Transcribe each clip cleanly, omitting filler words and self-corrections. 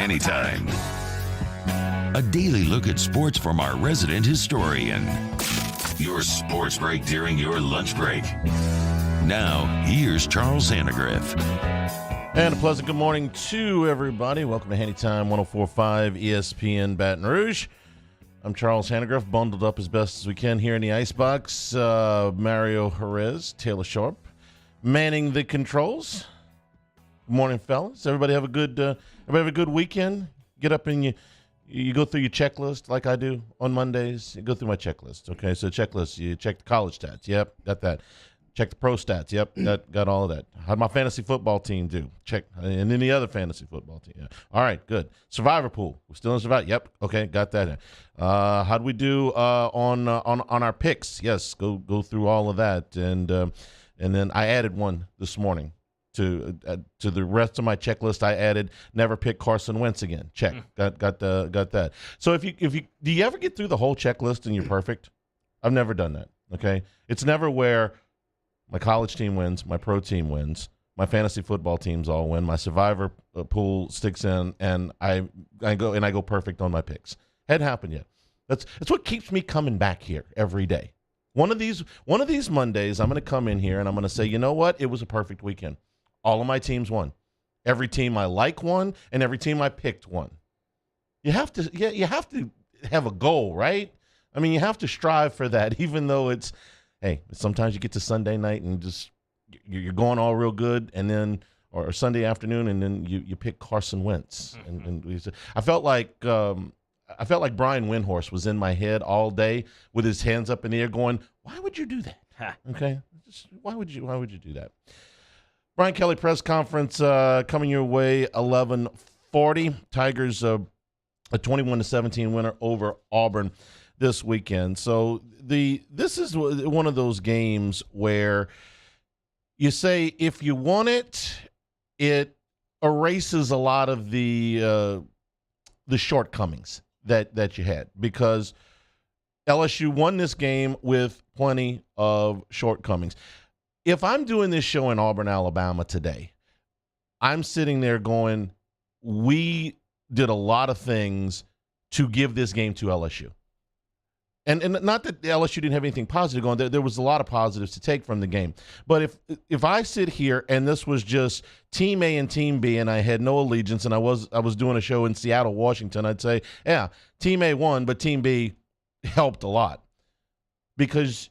Hanny Time. A daily look at sports from our resident historian. Your sports break during your lunch break. Now, here's Charles Sandegriff. And a pleasant good morning to everybody. Welcome to Hanny Time, 104.5 ESPN Baton Rouge. I'm Charles Sandegriff, bundled up as best as we can here in the icebox. Mario Jerez, Taylor Sharp, manning the controls. Good morning, fellas. Everybody have a good weekend. Get up and you go through your checklist like I do on Mondays. You go through my checklist. Okay, so checklist. You check the college stats. Yep, got that. Check the pro stats. Yep, got all of that. How'd my fantasy football team do? Check. And then the other fantasy football team. Yeah. All right, good. Survivor pool. We're still in Survivor. Yep. Okay, got that in. How'd we do on our picks? Yes, go through all of that. And then I added one this morning to the rest of my checklist. I added never pick Carson Wentz again. Check. Got that. So if you do you ever get through the whole checklist and you're perfect? I've never done that. Okay, it's never where my college team wins, my pro team wins, my fantasy football teams all win, my survivor pool sticks in, and I go perfect on my picks. Hadn't happened yet. That's what keeps me coming back here every day. One of these Mondays, I'm going to come in here and I'm going to say, you know what? It was a perfect weekend. All of my teams won. Every team I like won, and every team I picked won. You have to have a goal, right? I mean, you have to strive for that, even though it's. Hey, sometimes you get to Sunday night and just you're going all real good, and then or Sunday afternoon, and then you pick Carson Wentz, and I felt like Brian Windhorst was in my head all day with his hands up in the air, going, "Why would you do that?" Okay, why would you do that? Brian Kelly press conference coming your way 11:40. Tigers a 21-17 winner over Auburn this weekend. So this is one of those games where you say if you want it, it erases a lot of the shortcomings that you had, because LSU won this game with plenty of shortcomings. If I'm doing this show in Auburn, Alabama today, I'm sitting there going, we did a lot of things to give this game to LSU. And not that LSU didn't have anything positive going. There was a lot of positives to take from the game. But if I sit here and this was just Team A and Team B, and I had no allegiance, and I was doing a show in Seattle, Washington, I'd say, yeah, Team A won, but Team B helped a lot. Because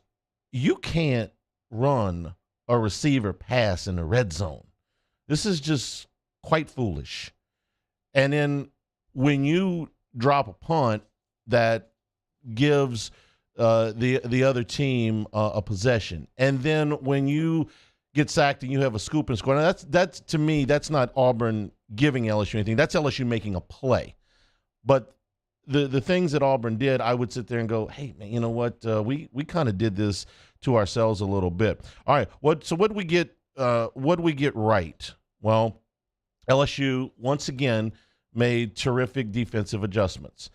you can't run a receiver pass in the red zone. This is just quite foolish. And then when you drop a punt that gives the other team a possession, and then when you get sacked and you have a scoop and score, now that's to me, that's not Auburn giving LSU anything. That's LSU making a play. But the things that Auburn did, I would sit there and go, hey, man, you know what? We kind of did this to ourselves a little bit. All right, what do we get right? Well, LSU once again made terrific defensive adjustments.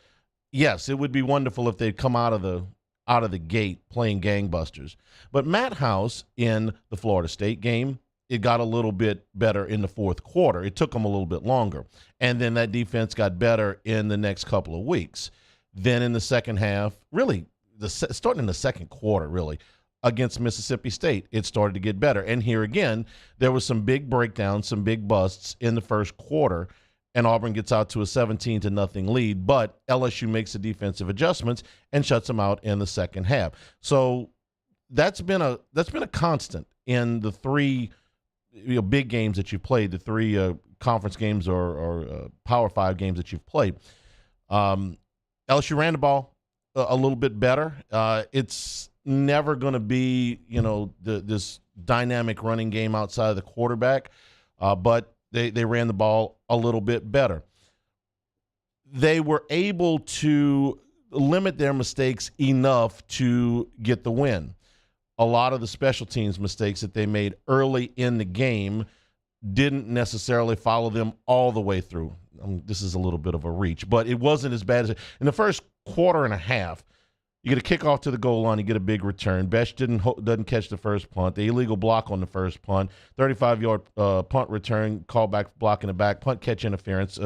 Yes, it would be wonderful if they'd come out of the gate playing gangbusters. But Matt House in the Florida State game, it got a little bit better in the fourth quarter. It took them a little bit longer. And then that defense got better in the next couple of weeks. Then in the second half, really, starting in the second quarter, really, against Mississippi State, it started to get better. And here again, there was some big breakdowns, some big busts in the first quarter, and Auburn gets out to a 17-0 lead, but LSU makes the defensive adjustments and shuts them out in the second half. So that's been a constant in the three big games that you've played, the three conference games or Power 5 games that you've played. LSU ran the ball a little bit better. It's never going to be, this dynamic running game outside of the quarterback, but they ran the ball a little bit better. They were able to limit their mistakes enough to get the win. A lot of the special teams mistakes that they made early in the game didn't necessarily follow them all the way through. This is a little bit of a reach, but it wasn't as bad as in the first quarter and a half. You get a kickoff to the goal line, you get a big return. Besh doesn't catch the first punt. The illegal block on the first punt. 35-yard punt return, callback blocking the back, punt catch interference.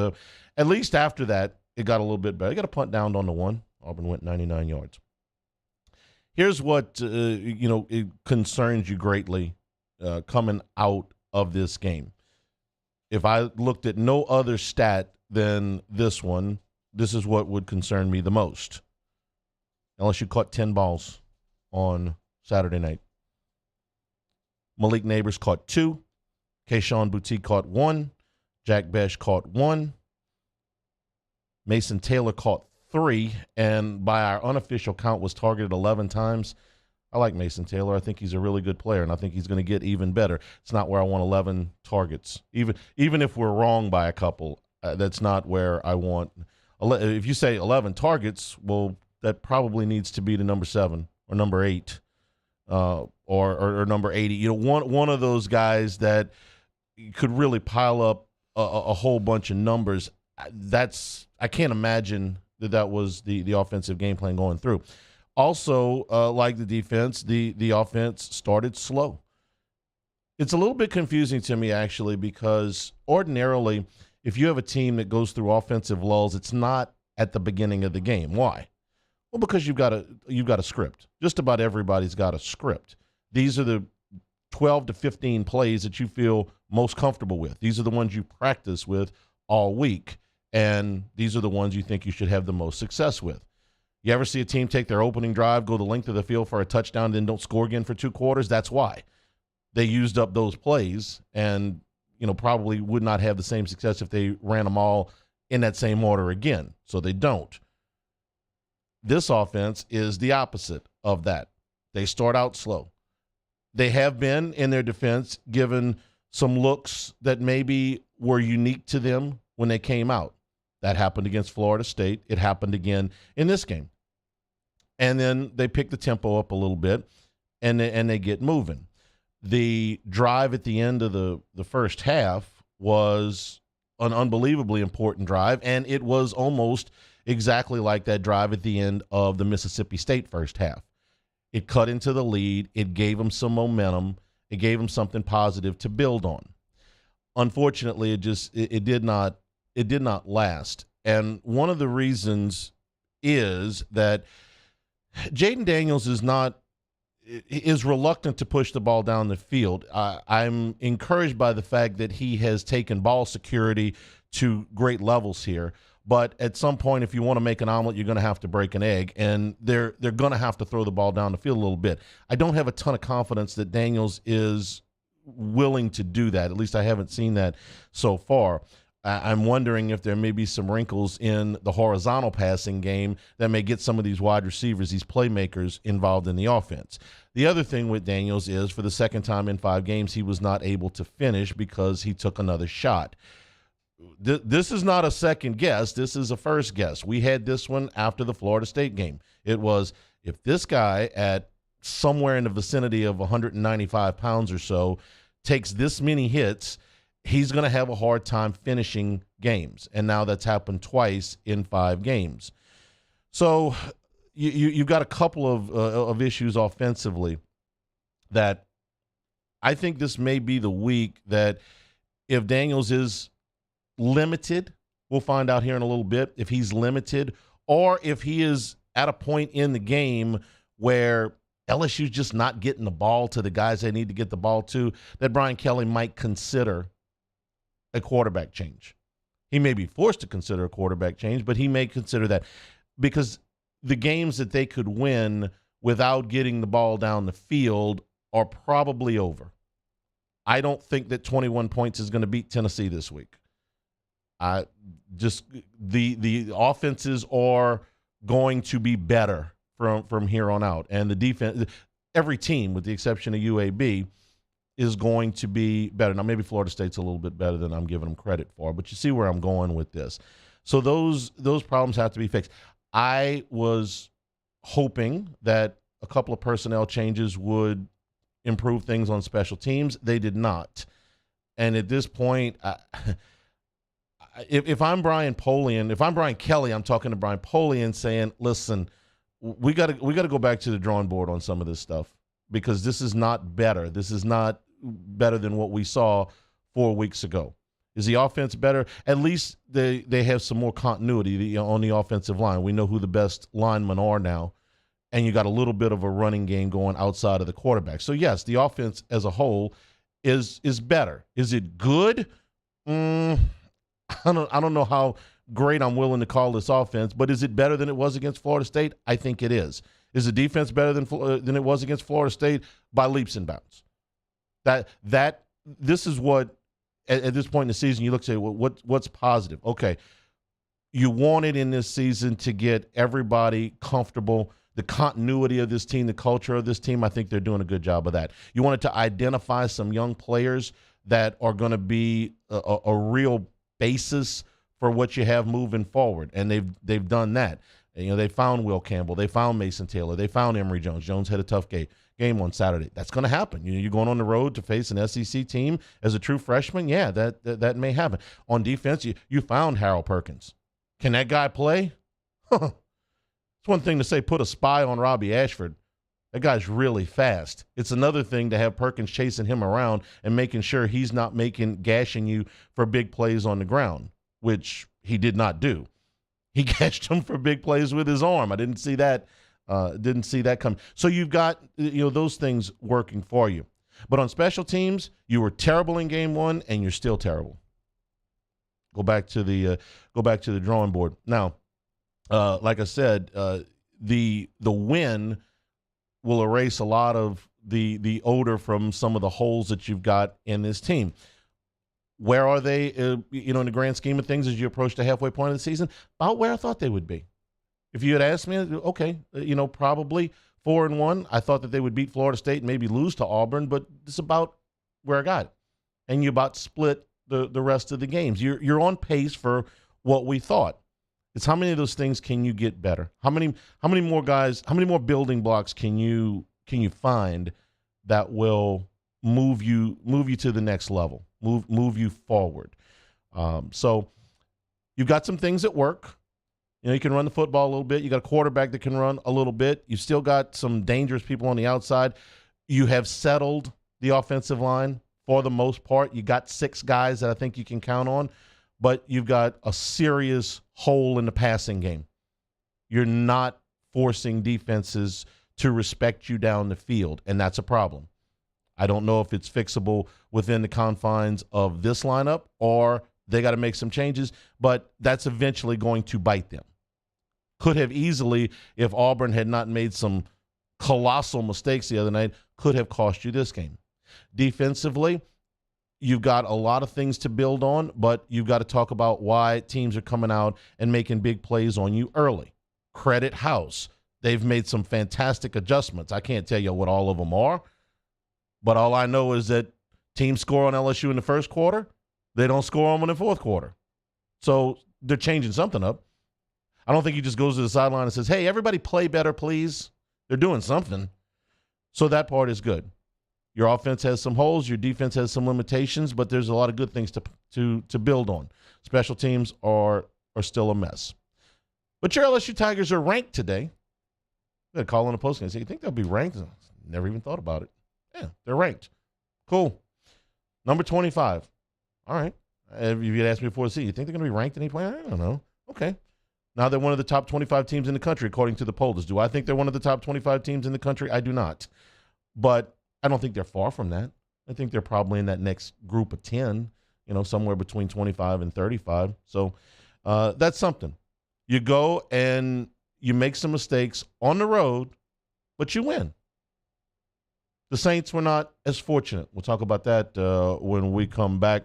At least after that, it got a little bit better. You got a punt down on the one. Auburn went 99 yards. Here's what it concerns you greatly coming out of this game. If I looked at no other stat than this one, this is what would concern me the most. Unless you caught 10 balls on Saturday night. Malik Neighbors caught 2. Kayshawn Boutte caught 1. Jack Besh caught 1. Mason Taylor caught 3. And by our unofficial count was targeted 11 times. I like Mason Taylor. I think he's a really good player, and I think he's going to get even better. It's not where I want 11 targets. Even if we're wrong by a couple, that's not where I want. If you say 11 targets, well, that probably needs to be the number 7 or number 8 or number 80. One of those guys that could really pile up a whole bunch of numbers. I can't imagine that was the offensive game plan going through. Also, like the defense, the offense started slow. It's a little bit confusing to me, actually, because ordinarily, if you have a team that goes through offensive lulls, it's not at the beginning of the game. Why? Well, because you've got a script. Just about everybody's got a script. These are the 12 to 15 plays that you feel most comfortable with. These are the ones you practice with all week, and these are the ones you think you should have the most success with. You ever see a team take their opening drive, go the length of the field for a touchdown, then don't score again for 2 quarters? That's why. They used up those plays and, probably would not have the same success if they ran them all in that same order again. So they don't. This offense is the opposite of that. They start out slow. They have been, in their defense, given some looks that maybe were unique to them when they came out. That happened against Florida State. It happened again in this game. And then they pick the tempo up a little bit, and they get moving. The drive at the end of the first half was an unbelievably important drive, and it was almost exactly like that drive at the end of the Mississippi State first half. It cut into the lead. It gave them some momentum. It gave them something positive to build on. Unfortunately, it did not last. And one of the reasons is that Jaden Daniels is reluctant to push the ball down the field. I'm encouraged by the fact that he has taken ball security to great levels here. But at some point, if you want to make an omelet, you're going to have to break an egg, and they're going to have to throw the ball down the field a little bit. I don't have a ton of confidence that Daniels is willing to do that. At least I haven't seen that so far. I'm wondering if there may be some wrinkles in the horizontal passing game that may get some of these wide receivers, these playmakers, involved in the offense. The other thing with Daniels is, for the second time in 5 games, he was not able to finish because he took another shot. This is not a second guess. This is a first guess. We had this one after the Florida State game. It was, if this guy at somewhere in the vicinity of 195 pounds or so takes this many hits, he's going to have a hard time finishing games. And now that's happened twice in 5 games. So you've got a couple of issues offensively that I think this may be the week that if Daniels is limited, we'll find out here in a little bit if he's limited, or if he is at a point in the game where LSU's just not getting the ball to the guys they need to get the ball to, that Brian Kelly might consider a quarterback change. He may be forced to consider a quarterback change, but he may consider that, because the games that they could win without getting the ball down the field are probably over. I don't think that 21 points is going to beat Tennessee this week. The offenses are going to be better from here on out, and the defense, every team with the exception of UAB, is going to be better. Now, maybe Florida State's a little bit better than I'm giving them credit for, but you see where I'm going with this. So those problems have to be fixed. I was hoping that a couple of personnel changes would improve things on special teams. They did not. And at this point, if I'm Brian Kelly, I'm talking to Brian Polian saying, listen, we got to go back to the drawing board on some of this stuff because this is not better. This is not better than what we saw 4 weeks ago. Is the offense better? At least they have some more continuity on the offensive line. We know who the best linemen are now, and you got a little bit of a running game going outside of the quarterback. So, yes, the offense as a whole is better. Is it good? I don't know how great I'm willing to call this offense, but is it better than it was against Florida State? I think it is. Is the defense better than it was against Florida State? By leaps and bounds. This is what, at this point in the season, you look and say, well, what's positive? Okay, you wanted in this season to get everybody comfortable, the continuity of this team, the culture of this team. I think they're doing a good job of that. You wanted to identify some young players that are going to be a real basis for what you have moving forward, and they've done that. You know, they found Will Campbell, they found Mason Taylor, they found Emory Jones. Jones had a tough game on Saturday. That's going to happen. You're going on the road to face an SEC team as a true freshman. Yeah, that may happen. On defense, you found Harold Perkins. Can that guy play? It's one thing to say put a spy on Robbie Ashford. That guy's really fast. It's another thing to have Perkins chasing him around and making sure he's not gashing you for big plays on the ground, which he did not do. He gashed him for big plays with his arm. I didn't see that. Didn't see that coming. So you've got those things working for you. But on special teams, you were terrible in game one, and you're still terrible. Go back to the drawing board. Now, like I said, the win will erase a lot of the odor from some of the holes that you've got in this team. Where are they, in the grand scheme of things as you approach the halfway point of the season? About where I thought they would be. If you had asked me, okay, probably 4-1. I thought that they would beat Florida State and maybe lose to Auburn, but it's about where I got it. And you about split the rest of the games. You're on pace for what we thought. It's how many of those things can you get better? How many more guys, how many more building blocks can you find that will move you to the next level, move you forward? So you've got some things at work. You can run the football a little bit. You got a quarterback that can run a little bit. You've still got some dangerous people on the outside. You have settled the offensive line for the most part. You got 6 guys that I think you can count on, but you've got a serious hole in the passing game. You're not forcing defenses to respect you down the field, and that's a problem. I don't know if it's fixable within the confines of this lineup or they got to make some changes, but that's eventually going to bite them. Could have easily, if Auburn had not made some colossal mistakes the other night, could have cost you this game. Defensively, you've got a lot of things to build on, but you've got to talk about why teams are coming out and making big plays on you early. Credit House. They've made some fantastic adjustments. I can't tell you what all of them are, but all I know is that teams score on LSU in the first quarter. They don't score on them in the fourth quarter. So they're changing something up. I don't think he just goes to the sideline and says, hey, everybody play better, please. They're doing something. So that part is good. Your offense has some holes. Your defense has some limitations, but there's a lot of good things to build on. Special teams are still a mess. But your LSU Tigers are ranked today. They call on a post game and say, you think they'll be ranked? Never even thought about it. Yeah, they're ranked. Cool. Number 25. All right. If you had asked me before the season, you think they're going to be ranked in any point? I don't know. Okay. Now they're one of the top 25 teams in the country, according to the pollers. Do I think they're one of the top 25 teams in the country? I do not. But I don't think they're far from that. I think they're probably in that next group of 10, somewhere between 25 and 35. So that's something. You go and you make some mistakes on the road, but you win. The Saints were not as fortunate. We'll talk about that when we come back.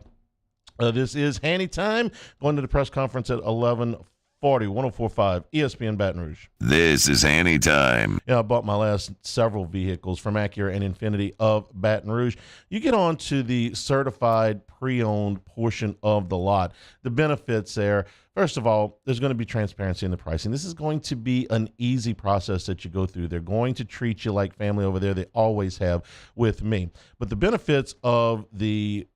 This is Hanny time, going to the press conference at 11:40, 104.5 ESPN Baton Rouge. This is Hanny time. Yeah, I bought my last several vehicles from Acura and Infiniti of Baton Rouge. You get on to the certified pre-owned portion of the lot. The benefits there, first of all, there's going to be transparency in the pricing. This is going to be an easy process that you go through. They're going to treat you like family over there. They always have with me. But the benefits of the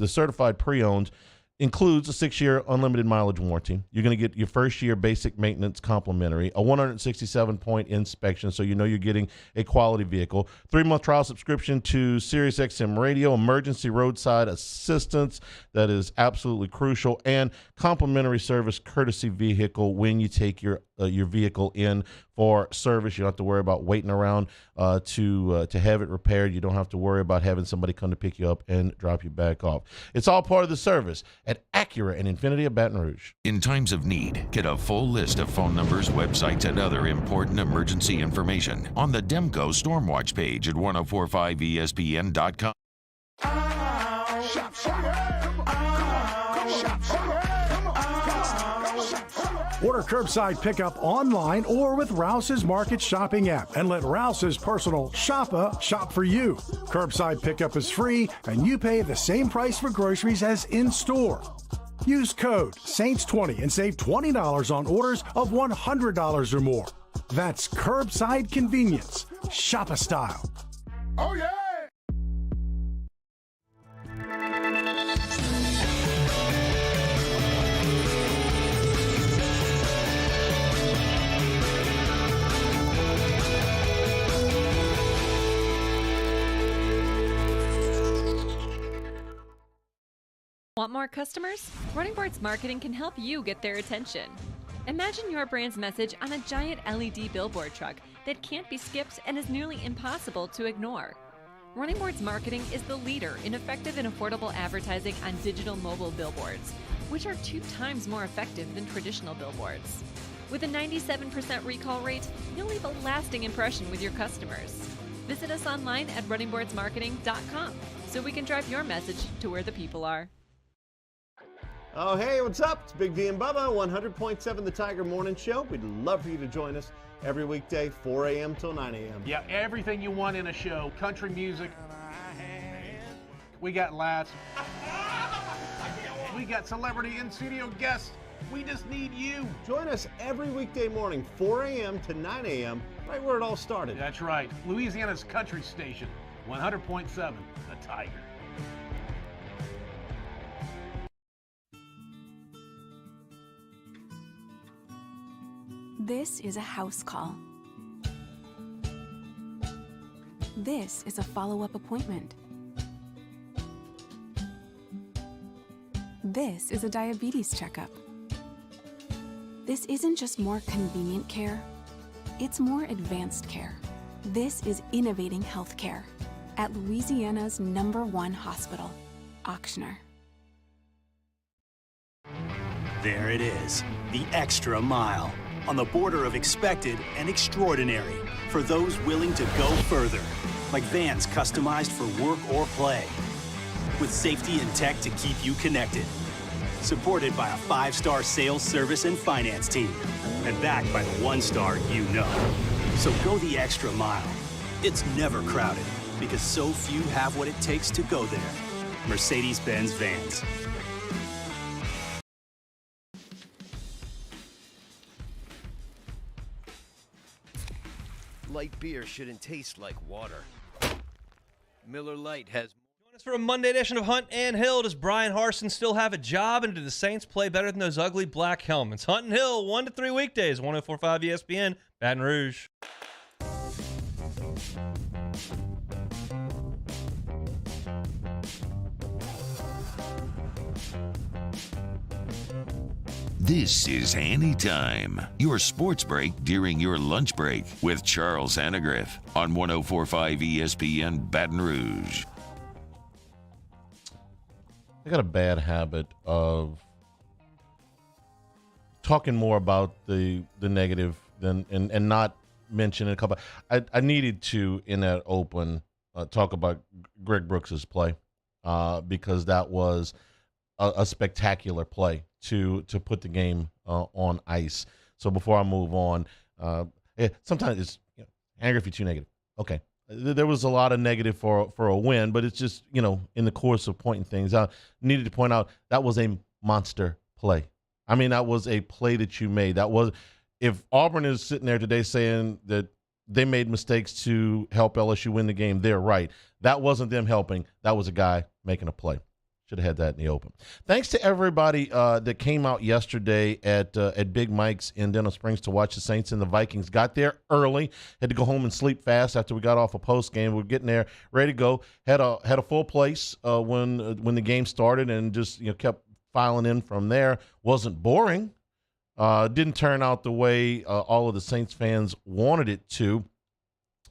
certified pre-owned, Includes a 6-year unlimited mileage warranty. You're going to get your first year basic maintenance complimentary, a 167-point inspection, so you know you're getting a quality vehicle, 3-month trial subscription to SiriusXM Radio, emergency roadside assistance that is absolutely crucial, and complimentary service courtesy vehicle when you take your vehicle in for service. You don't have to worry about waiting around to have it repaired. You don't have to worry about having somebody come to pick you up and drop you back off. It's all part of the service at Acura and Infinity of Baton Rouge. In times of need, get a full list of phone numbers, websites, and other important emergency information on the Demco Stormwatch page at 1045ESPN.com. Order curbside pickup online or with Rouse's Market Shopping app and let Rouse's personal shopper shop for you. Curbside pickup is free and you pay the same price for groceries as in-store. Use code SAINTS20 and save $20 on orders of $100 or more. That's curbside convenience. Shopper style. Oh, yeah! Want more customers? Running Boards Marketing can help you get their attention. Imagine your brand's message on a giant LED billboard truck that can't be skipped and is nearly impossible to ignore. Running Boards Marketing is the leader in effective and affordable advertising on digital mobile billboards, which are 2 times more effective than traditional billboards. With a 97% recall rate, you'll leave a lasting impression with your customers. Visit us online at runningboardsmarketing.com so we can drive your message to where the people are. Oh, hey, what's up? It's Big D and Bubba, 100.7 The Tiger Morning Show. We'd love for you to join us every weekday, 4 a.m. till 9 a.m. Yeah, everything you want in a show. Country music. We got laughs. We got celebrity in-studio guests. We just need you. Join us every weekday morning, 4 a.m. to 9 a.m., right where it all started. That's right. Louisiana's country station, 100.7 The Tiger. This is a house call. This is a follow-up appointment. This is a diabetes checkup. This isn't just more convenient care, it's more advanced care. This is innovating healthcare at Louisiana's #1 hospital, Auctioner. There it is, the extra mile. On the border of expected and extraordinary for those willing to go further, like vans customized for work or play, with safety and tech to keep you connected. Supported by a 5-star sales, service, and finance team, and backed by the 1-star you know. So go the extra mile. It's never crowded because so few have what it takes to go there. Mercedes-Benz Vans. Light beer shouldn't taste like water. Miller Lite has... Join us for a Monday edition of Hunt and Hill. Does Brian Harsin still have a job, and do the Saints play better than those ugly black helmets? Hunt and Hill, 1 to 3 weekdays, 104.5 ESPN, Baton Rouge. This is Hanny Time, your sports break during your lunch break with Charles Hanagriff on 104.5 ESPN Baton Rouge. I got a bad habit of talking more about the negative than and not mention a couple. I needed to, in that open, talk about Greg Brooks's play because that was a spectacular play to put the game on ice. So before I move on, sometimes it's anger if you're too negative. Okay, there was a lot of negative for a win, but it's just in the course of pointing things out, needed to point out that was a monster play. I mean, that was a play that you made. That was, if Auburn is sitting there today saying that they made mistakes to help LSU win the game, they're right. That wasn't them helping. That was a guy making a play. Should have had that in the open. Thanks to everybody that came out yesterday at Big Mike's in Denham Springs to watch the Saints and the Vikings. Got there early. Had to go home and sleep fast after we got off a post game. We were getting there, ready to go. Had a full place when the game started, and just kept filing in from there. Wasn't boring. Didn't turn out the way all of the Saints fans wanted it to.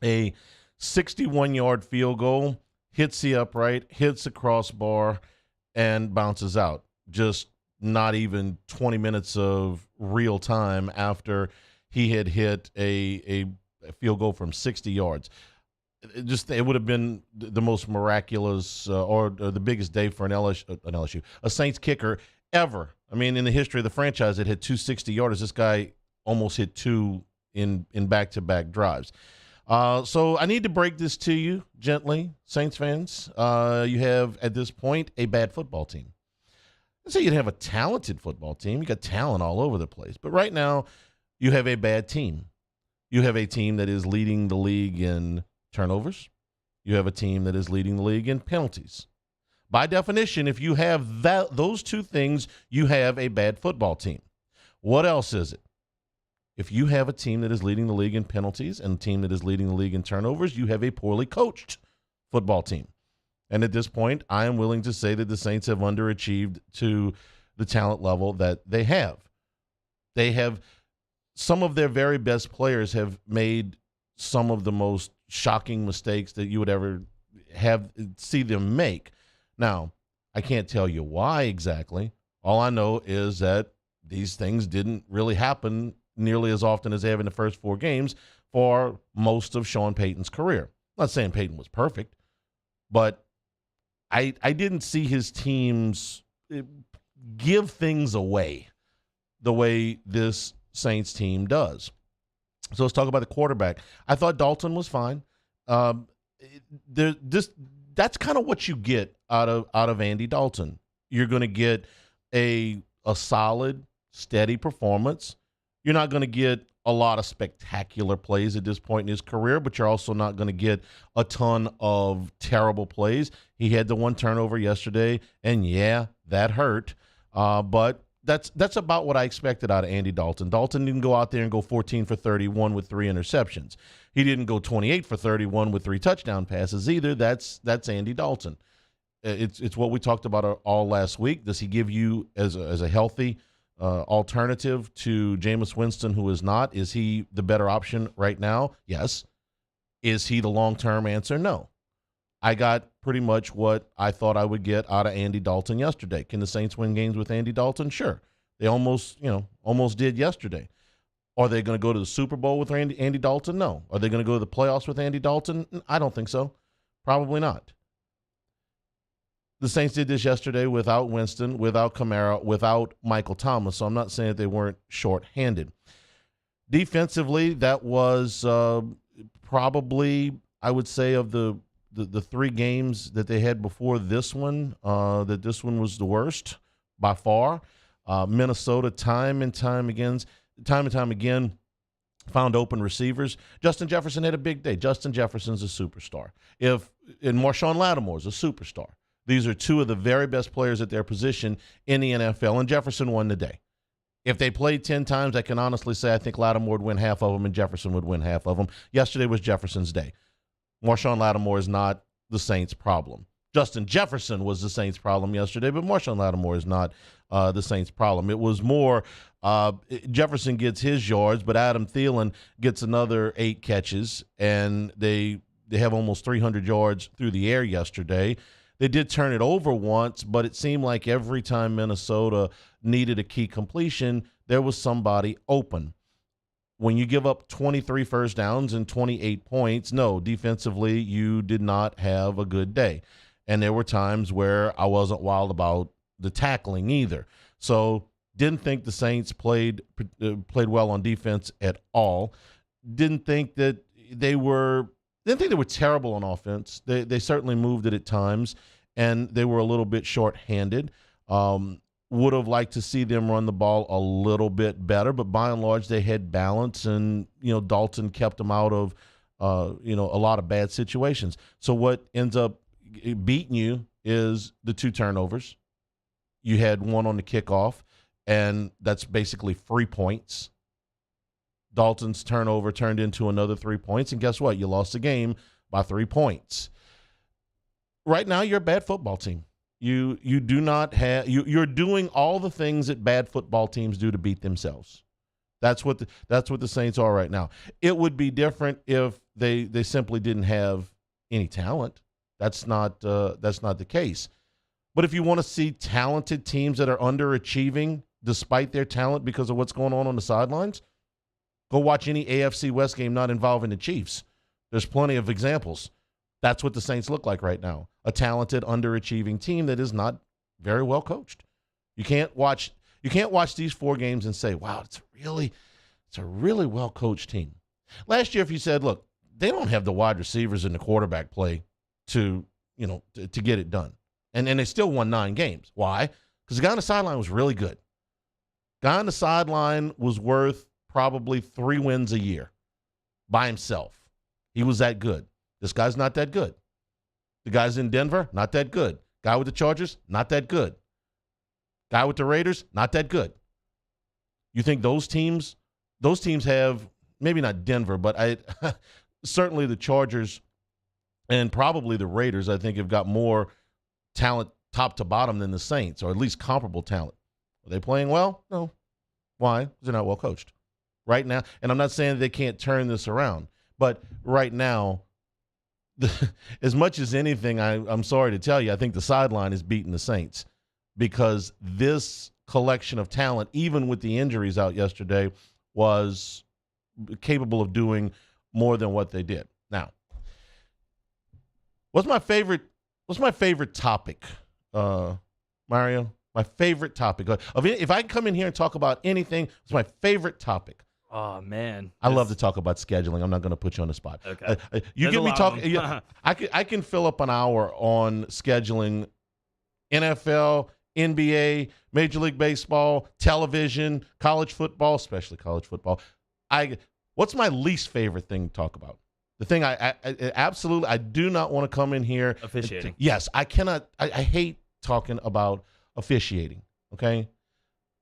A 61-yard field goal hits the upright, hits the crossbar, and bounces out. Just not even 20 minutes of real time after he had hit a field goal from 60 yards. It would have been the most miraculous or the biggest day for a Saints kicker ever. I mean, in the history of the franchise, it hit 260-yarders. This guy almost hit two in back-to-back drives. So I need to break this to you gently, Saints fans. You have, at this point, a bad football team. Let's say you have a talented football team. You got talent all over the place. But right now, you have a bad team. You have a team that is leading the league in turnovers. You have a team that is leading the league in penalties. By definition, if you have those two things, you have a bad football team. What else is it? If you have a team that is leading the league in penalties and a team that is leading the league in turnovers, you have a poorly coached football team. And at this point, I am willing to say that the Saints have underachieved to the talent level that they have. Some of their very best players have made some of the most shocking mistakes that you would ever see them make. Now, I can't tell you why exactly. All I know is that these things didn't really happen nearly as often as they have in the first four games for most of Sean Payton's career. I'm not saying Payton was perfect, but I didn't see his teams give things away the way this Saints team does. So let's talk about the quarterback. I thought Dalton was fine. That's kind of what you get out of Andy Dalton. You're going to get a solid, steady performance. You're not going to get a lot of spectacular plays at this point in his career, but you're also not going to get a ton of terrible plays. He had the one turnover yesterday, and yeah, that hurt. But that's about what I expected out of Andy Dalton. Dalton didn't go out there and go 14 for 31 with 3 interceptions. He didn't go 28 for 31 with 3 touchdown passes either. That's Andy Dalton. It's what we talked about all last week. Does he give you as a healthy alternative to Jameis Winston, who is not? Is he the better option right now? Yes. Is he the long-term answer? No. I got pretty much what I thought I would get out of Andy Dalton yesterday. Can the Saints win games with Andy Dalton? Sure. They almost did yesterday. Are they going to go to the Super Bowl with Andy Dalton? No. Are they going to go to the playoffs with Andy Dalton? I don't think so. Probably not. The Saints did this yesterday without Winston, without Kamara, without Michael Thomas, so I'm not saying that they weren't shorthanded. Defensively, that was probably, I would say, of the 3 games that they had before this one, that this one was the worst by far. Minnesota, time and time again, found open receivers. Justin Jefferson had a big day. Justin Jefferson's a superstar. And Marshawn Lattimore's a superstar. These are 2 of the very best players at their position in the NFL, and Jefferson won the day. If they played 10 times, I can honestly say I think Lattimore would win half of them and Jefferson would win half of them. Yesterday was Jefferson's day. Marshawn Lattimore is not the Saints' problem. Justin Jefferson was the Saints' problem yesterday, but Marshawn Lattimore is not the Saints' problem. It was more Jefferson gets his yards, but Adam Thielen gets another 8 catches, and they have almost 300 yards through the air yesterday. They did turn it over once, but it seemed like every time Minnesota needed a key completion, there was somebody open. When you give up 23 first downs and 28 points, no, defensively, you did not have a good day. And there were times where I wasn't wild about the tackling either. So didn't think the Saints played well on defense at all. Didn't think that they were terrible on offense. They certainly moved it at times, and they were a little bit short-handed. Would have liked to see them run the ball a little bit better, but by and large, they had balance, and Dalton kept them out of a lot of bad situations. So what ends up beating you is the 2 turnovers. You had one on the kickoff, and that's basically 3 points. Dalton's turnover turned into another 3 points, and guess what? You lost the game by 3 points. Right now, you're a bad football team. You do not have you're doing all the things that bad football teams do to beat themselves. That's what the Saints are right now. It would be different if they simply didn't have any talent. That's not the case. But if you want to see talented teams that are underachieving despite their talent because of what's going on the sidelines, go watch any AFC West game not involving the Chiefs. There's plenty of examples. That's what the Saints look like right now, a talented, underachieving team that is not very well coached. You can't watch these 4 games and say, wow, it's a really well-coached team. Last year, if you said, look, they don't have the wide receivers and the quarterback play to get it done. And they still won 9 games. Why? Because the guy on the sideline was really good. Guy on the sideline was worth probably 3 wins a year by himself. He was that good. This guy's not that good. The guy's in Denver, not that good. Guy with the Chargers, not that good. Guy with the Raiders, not that good. You think those teams have, maybe not Denver, but certainly the Chargers and probably the Raiders, I think, have got more talent top to bottom than the Saints, or at least comparable talent. Are they playing well? No. Why? Because they're not well coached. Right now, and I'm not saying that they can't turn this around, but right now, as much as anything, I'm sorry to tell you, I think the sideline is beating the Saints because this collection of talent, even with the injuries out yesterday, was capable of doing more than what they did. Now, what's my favorite topic, Mario? My favorite topic. If I can come in here and talk about anything, it's my favorite topic. Oh, man. I love to talk about scheduling. I'm not going to put you on the spot. Okay. You get me talking. I can fill up an hour on scheduling NFL, NBA, Major League Baseball, television, college football, especially college football. What's my least favorite thing to talk about? The thing I absolutely, I do not want to come in here. Officiating. Yes, I cannot. I hate talking about officiating, okay?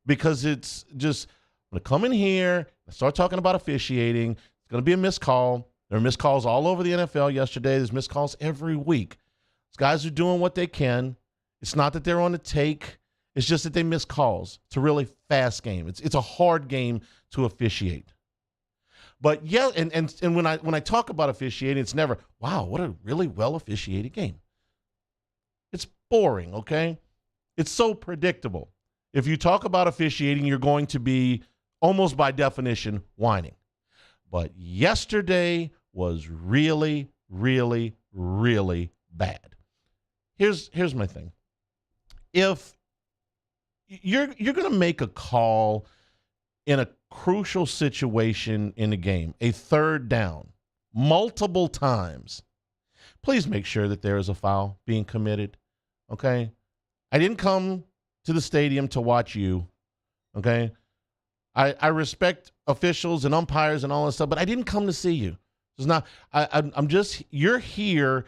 Because it's just, I'm going to come in here and start talking about officiating. It's going to be a missed call. There are missed calls all over the NFL yesterday. There's missed calls every week. These guys are doing what they can. It's not that they're on the take. It's just that they miss calls. It's a really fast game. It's a hard game to officiate. But yeah, and when I talk about officiating, it's never, wow, what a really well officiated game. It's boring, okay? It's so predictable. If you talk about officiating, you're going to be almost by definition whining. But yesterday was really, really, really bad. Here's my thing. If you're going to make a call in a crucial situation in the game, a third down, multiple times, please make sure that there is a foul being committed, okay? I didn't come to the stadium to watch you, okay? I respect officials and umpires and all that stuff, but I didn't come to see you. It's not. I'm just. You're here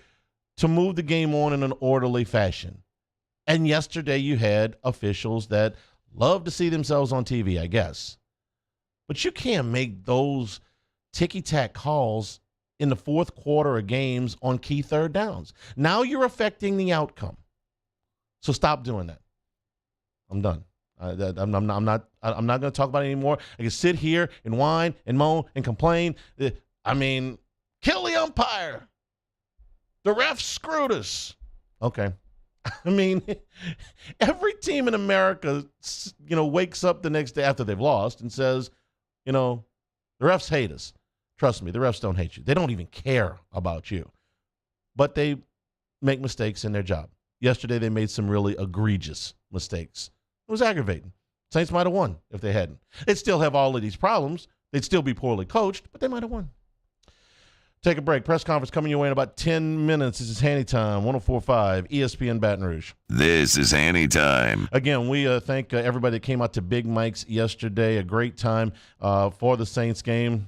to move the game on in an orderly fashion. And yesterday you had officials that love to see themselves on TV, I guess. But you can't make those ticky-tack calls in the fourth quarter of games on key third downs. Now you're affecting the outcome. So stop doing that. I'm done. I'm not going to talk about it anymore. I can sit here and whine and moan and complain. I mean, kill the umpire. The refs screwed us. Okay. I mean, every team in America, wakes up the next day after they've lost and says, the refs hate us. Trust me, the refs don't hate you. They don't even care about you. But they make mistakes in their job. Yesterday, they made some really egregious mistakes. It was aggravating. Saints might have won if they hadn't. They'd still have all of these problems. They'd still be poorly coached, but they might have won. Take a break. Press conference coming your way in about 10 minutes. This is Hanny Time, 104.5 ESPN Baton Rouge. This is Hanny Time. Again, we thank everybody that came out to Big Mike's yesterday. A great time for the Saints game.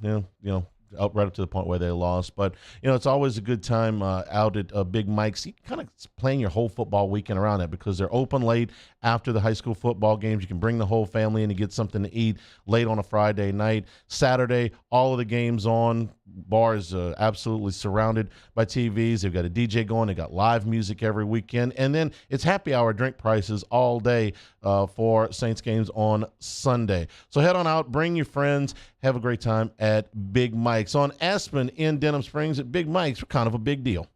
right up to the point where they lost. But, it's always a good time out at Big Mike's. You kind of plan your whole football weekend around that because they're open late after the high school football games. You can bring the whole family in and get something to eat late on a Friday night. Saturday, all of the games on. Bar is absolutely surrounded by TVs. They've got a DJ going. They've got live music every weekend. And then it's happy hour drink prices all day for Saints games on Sunday. So head on out, bring your friends, have a great time at Big Mike's. On Aspen in Denham Springs at Big Mike's, we're kind of a big deal.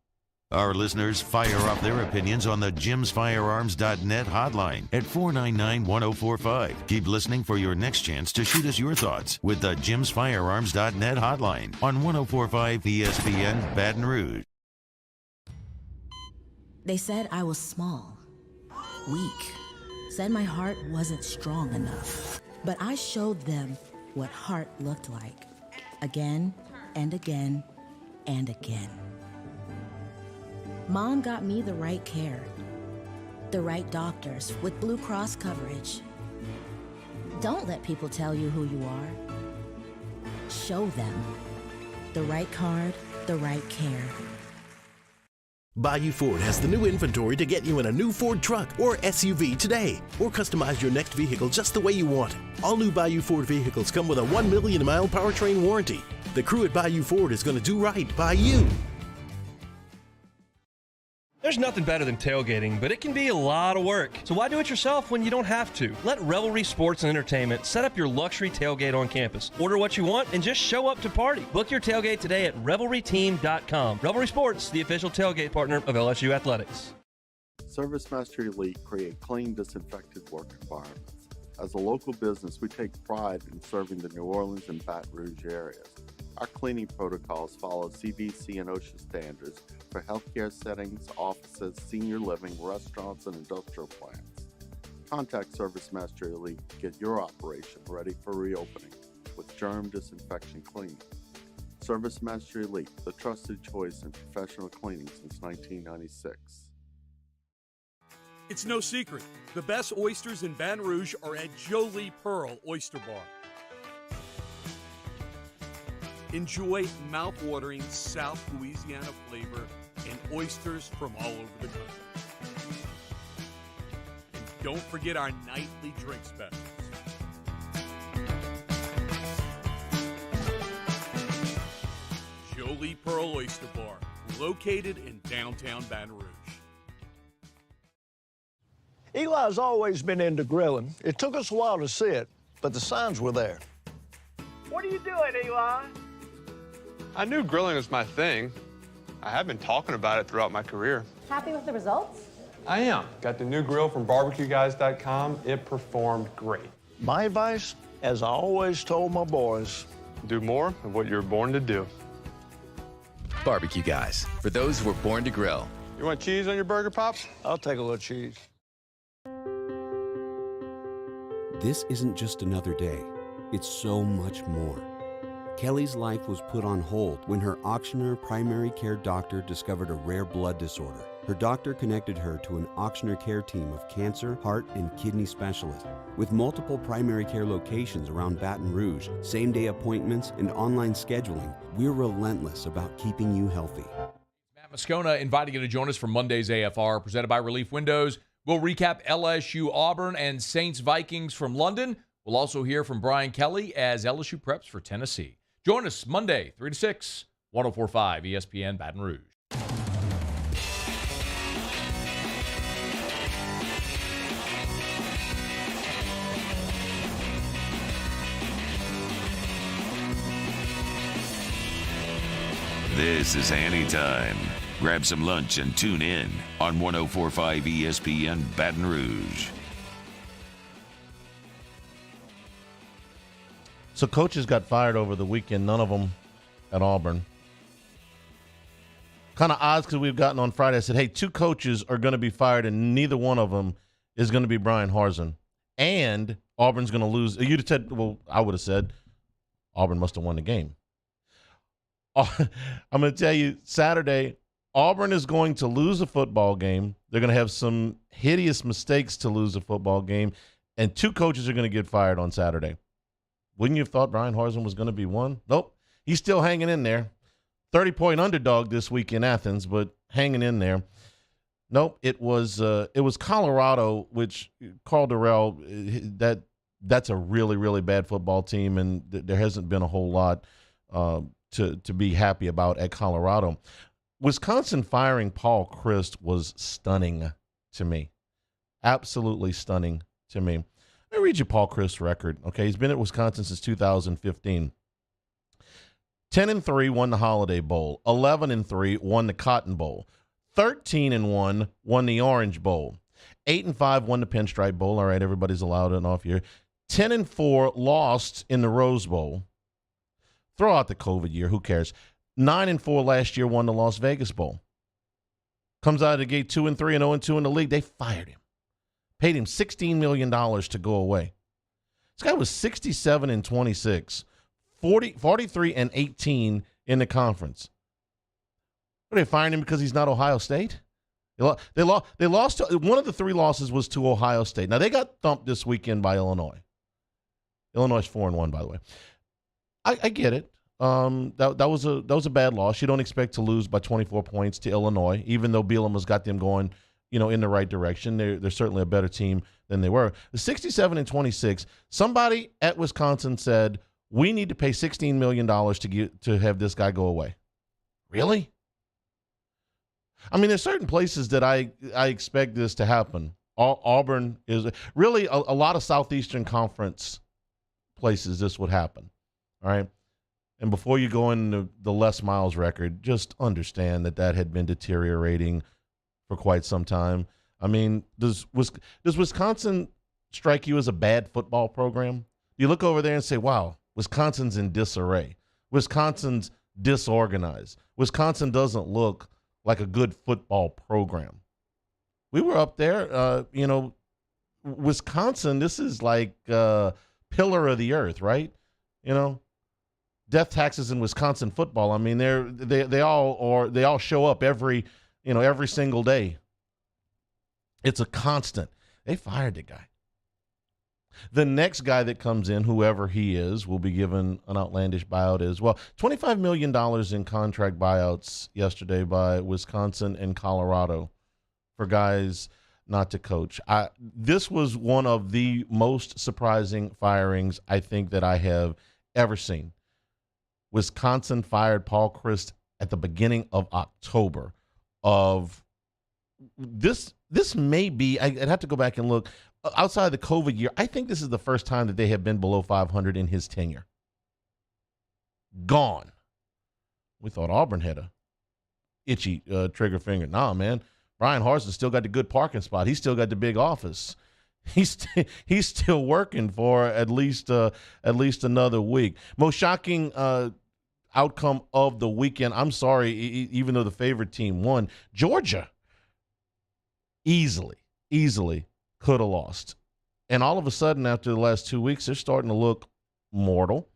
Our listeners fire off their opinions on the jimsfirearms.net hotline at 499-1045. Keep listening for your next chance to shoot us your thoughts with the jimsfirearms.net hotline on 1045 ESPN Baton Rouge. They said I was small, weak, said my heart wasn't strong enough. But I showed them what heart looked like again and again and again. Mom got me the right care, the right doctors with Blue Cross coverage. Don't let people tell you who you are. Show them the right card, the right care. Bayou Ford has the new inventory to get you in a new Ford truck or SUV today, or customize your next vehicle just the way you want it. All new Bayou Ford vehicles come with a 1 million mile powertrain warranty. The crew at Bayou Ford is going to do right by you. There's nothing better than tailgating, but it can be a lot of work. So why do it yourself when you don't have to? Let Revelry Sports and Entertainment set up your luxury tailgate on campus. Order what you want and just show up to party. Book your tailgate today at revelryteam.com. Revelry Sports, the official tailgate partner of LSU Athletics. ServiceMaster Elite create clean, disinfected work environments. As a local business, we take pride in serving the New Orleans and Baton Rouge areas. Our cleaning protocols follow CDC and OSHA standards for healthcare settings, offices, senior living, restaurants, and industrial plants. Contact ServiceMaster Elite to get your operation ready for reopening with germ disinfection cleaning. ServiceMaster Elite, the trusted choice in professional cleaning since 1996. It's no secret. The best oysters in Baton Rouge are at Jolie Pearl Oyster Bar. Enjoy mouth-watering South Louisiana flavor and oysters from all over the country. And don't forget our nightly drink specials. Jolie Pearl Oyster Bar, located in downtown Baton Rouge. Eli's always been into grilling. It took us a while to see it, but the signs were there. What are you doing, Eli? I knew grilling was my thing. I have been talking about it throughout my career. Happy with the results? I am. Got the new grill from barbecueguys.com. It performed great. My advice, as I always told my boys, do more of what you're born to do. Barbecue Guys, for those who were born to grill. You want cheese on your burger, Pops? I'll take a little cheese. This isn't just another day. It's so much more. Kelly's life was put on hold when her auctioneer primary care doctor discovered a rare blood disorder. Her doctor connected her to an auctioneer care team of cancer, heart, and kidney specialists. With multiple primary care locations around Baton Rouge, same-day appointments, and online scheduling, we're relentless about keeping you healthy. Matt Moscona inviting you to join us for Monday's AFR, presented by Relief Windows. We'll recap LSU Auburn and Saints Vikings from London. We'll also hear from Brian Kelly as LSU preps for Tennessee. Join us Monday, 3 to 6, 104.5 ESPN Baton Rouge. This is Hanny time. Grab some lunch and tune in on 104.5 ESPN Baton Rouge. So coaches got fired over the weekend, none of them at Auburn. Kind of odds because we've gotten on Friday. I said, hey, 2 coaches are going to be fired, and neither one of them is going to be Brian Harsin. And Auburn's going to lose. You'd have said, well, I would have said Auburn must have won the game. I'm going to tell you, Saturday, Auburn is going to lose a football game. They're going to have some hideous mistakes to lose a football game, and 2 coaches are going to get fired on Saturday. Wouldn't you have thought Brian Harsin was going to be one? Nope. He's still hanging in there. 30-point underdog this week in Athens, but hanging in there. Nope, it was Colorado, which Carl Durrell, that's a really, really bad football team, and there hasn't been a whole lot to be happy about at Colorado. Wisconsin firing Paul Chryst was stunning to me. Absolutely stunning to me. Let me read you Paul Chryst's record. Okay, he's been at Wisconsin since 2015. 10-3 won the Holiday Bowl. 11-3 won the Cotton Bowl. 13-1 won the Orange Bowl. 8-5 won the Pinstripe Bowl. All right, everybody's allowed an off year. 10-4 lost in the Rose Bowl. Throw out the COVID year. Who cares? 9-4 last year won the Las Vegas Bowl. Comes out of the gate 2-3 and 0-2 in the league. They fired him. Paid him $16 million to go away. This guy was 67-26. 43-18 in the conference. Are they firing him because he's not Ohio State? They lost. One of the 3 losses was to Ohio State. Now, they got thumped this weekend by Illinois. Illinois is 4-1, by the way. I get it. That was a bad loss. You don't expect to lose by 24 points to Illinois, even though Bielema's got them going, in the right direction. They're certainly a better team than they were. The 67-26. Somebody at Wisconsin said, we need to pay $16 million to have this guy go away. Really? I mean, there's certain places that I expect this to happen. Auburn is really a lot of Southeastern Conference places this would happen. All right. And before you go into the Les Miles record, just understand that had been deteriorating for quite some time. I mean, does Wisconsin strike you as a bad football program? You look over there and say, wow, Wisconsin's in disarray. Wisconsin's disorganized. Wisconsin doesn't look like a good football program. We were up there, Wisconsin, this is like pillar of the earth, right? Death taxes in Wisconsin football. I mean, they all show up every single day. It's a constant. They fired the guy. The next guy that comes in, whoever he is, will be given an outlandish buyout as well. $25 million in contract buyouts yesterday by Wisconsin and Colorado for guys not to coach. This was one of the most surprising firings I think that I have ever seen. Wisconsin fired Paul Chryst at the beginning of October of this. This may be, I'd have to go back and look. Outside of the COVID year, I think this is the first time that they have been below 500 in his tenure. Gone. We thought Auburn had a itchy trigger finger. Nah, man. Brian Harsin still got the good parking spot. He's still got the big office. He's still working for at least another week. Most shocking outcome of the weekend. I'm sorry, even though the favorite team won, Georgia easily could have lost. And all of a sudden, after the last 2 weeks, they're starting to look mortal.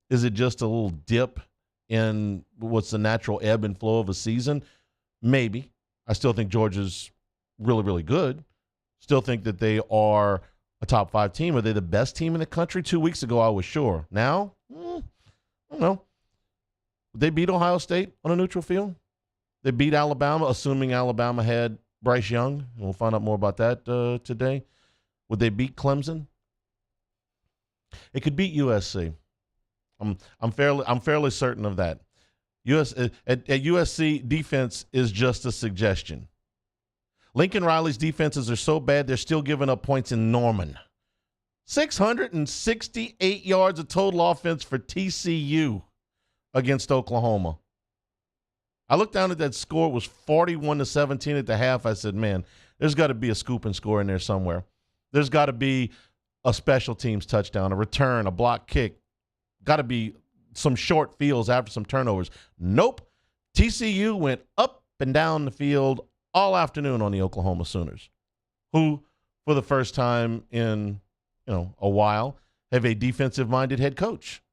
Is it just a little dip in what's the natural ebb and flow of a season? Maybe. I still think Georgia's really, really good. Still think that they are a top 5 team. Are they the best team in the country? 2 weeks ago, I was sure. Now, I don't know. They beat Ohio State on a neutral field. They beat Alabama, assuming Alabama had Bryce Young. We'll find out more about that today. Would they beat Clemson? It could beat USC. I'm fairly certain of that. At USC, defense is just a suggestion. Lincoln Riley's defenses are so bad they're still giving up points in Norman. 668 yards of total offense for TCU against Oklahoma. I looked down at that score. It was 41-17 at the half. I said, man, there's got to be a scoop and score in there somewhere. There's got to be a special teams touchdown, a return, a block kick. Got to be some short fields after some turnovers. Nope. TCU went up and down the field all afternoon on the Oklahoma Sooners, who, for the first time in a while, have a defensive-minded head coach.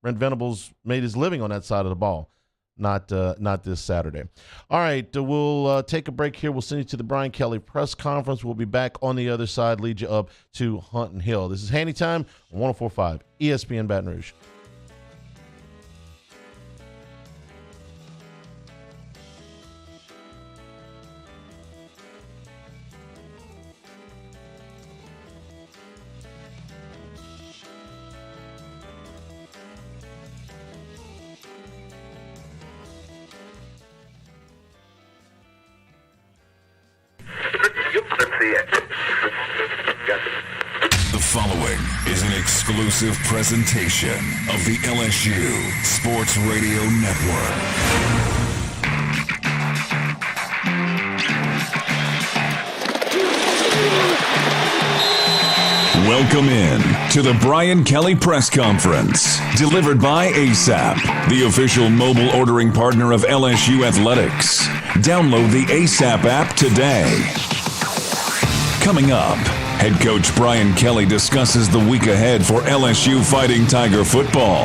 Brent Venables made his living on that side of the ball. Not this Saturday. All right, we'll take a break here. We'll send you to the Brian Kelly press conference. We'll be back on the other side, lead you up to Hunt and Hill. This is Hanny Time on 104.5 ESPN Baton Rouge. Let's see it. Got it. The following is an exclusive presentation of the LSU Sports Radio Network. Welcome in to the Brian Kelly Press Conference, delivered by ASAP, the official mobile ordering partner of LSU Athletics. Download the ASAP app today. Coming up, head coach Brian Kelly discusses the week ahead for LSU Fighting Tiger football.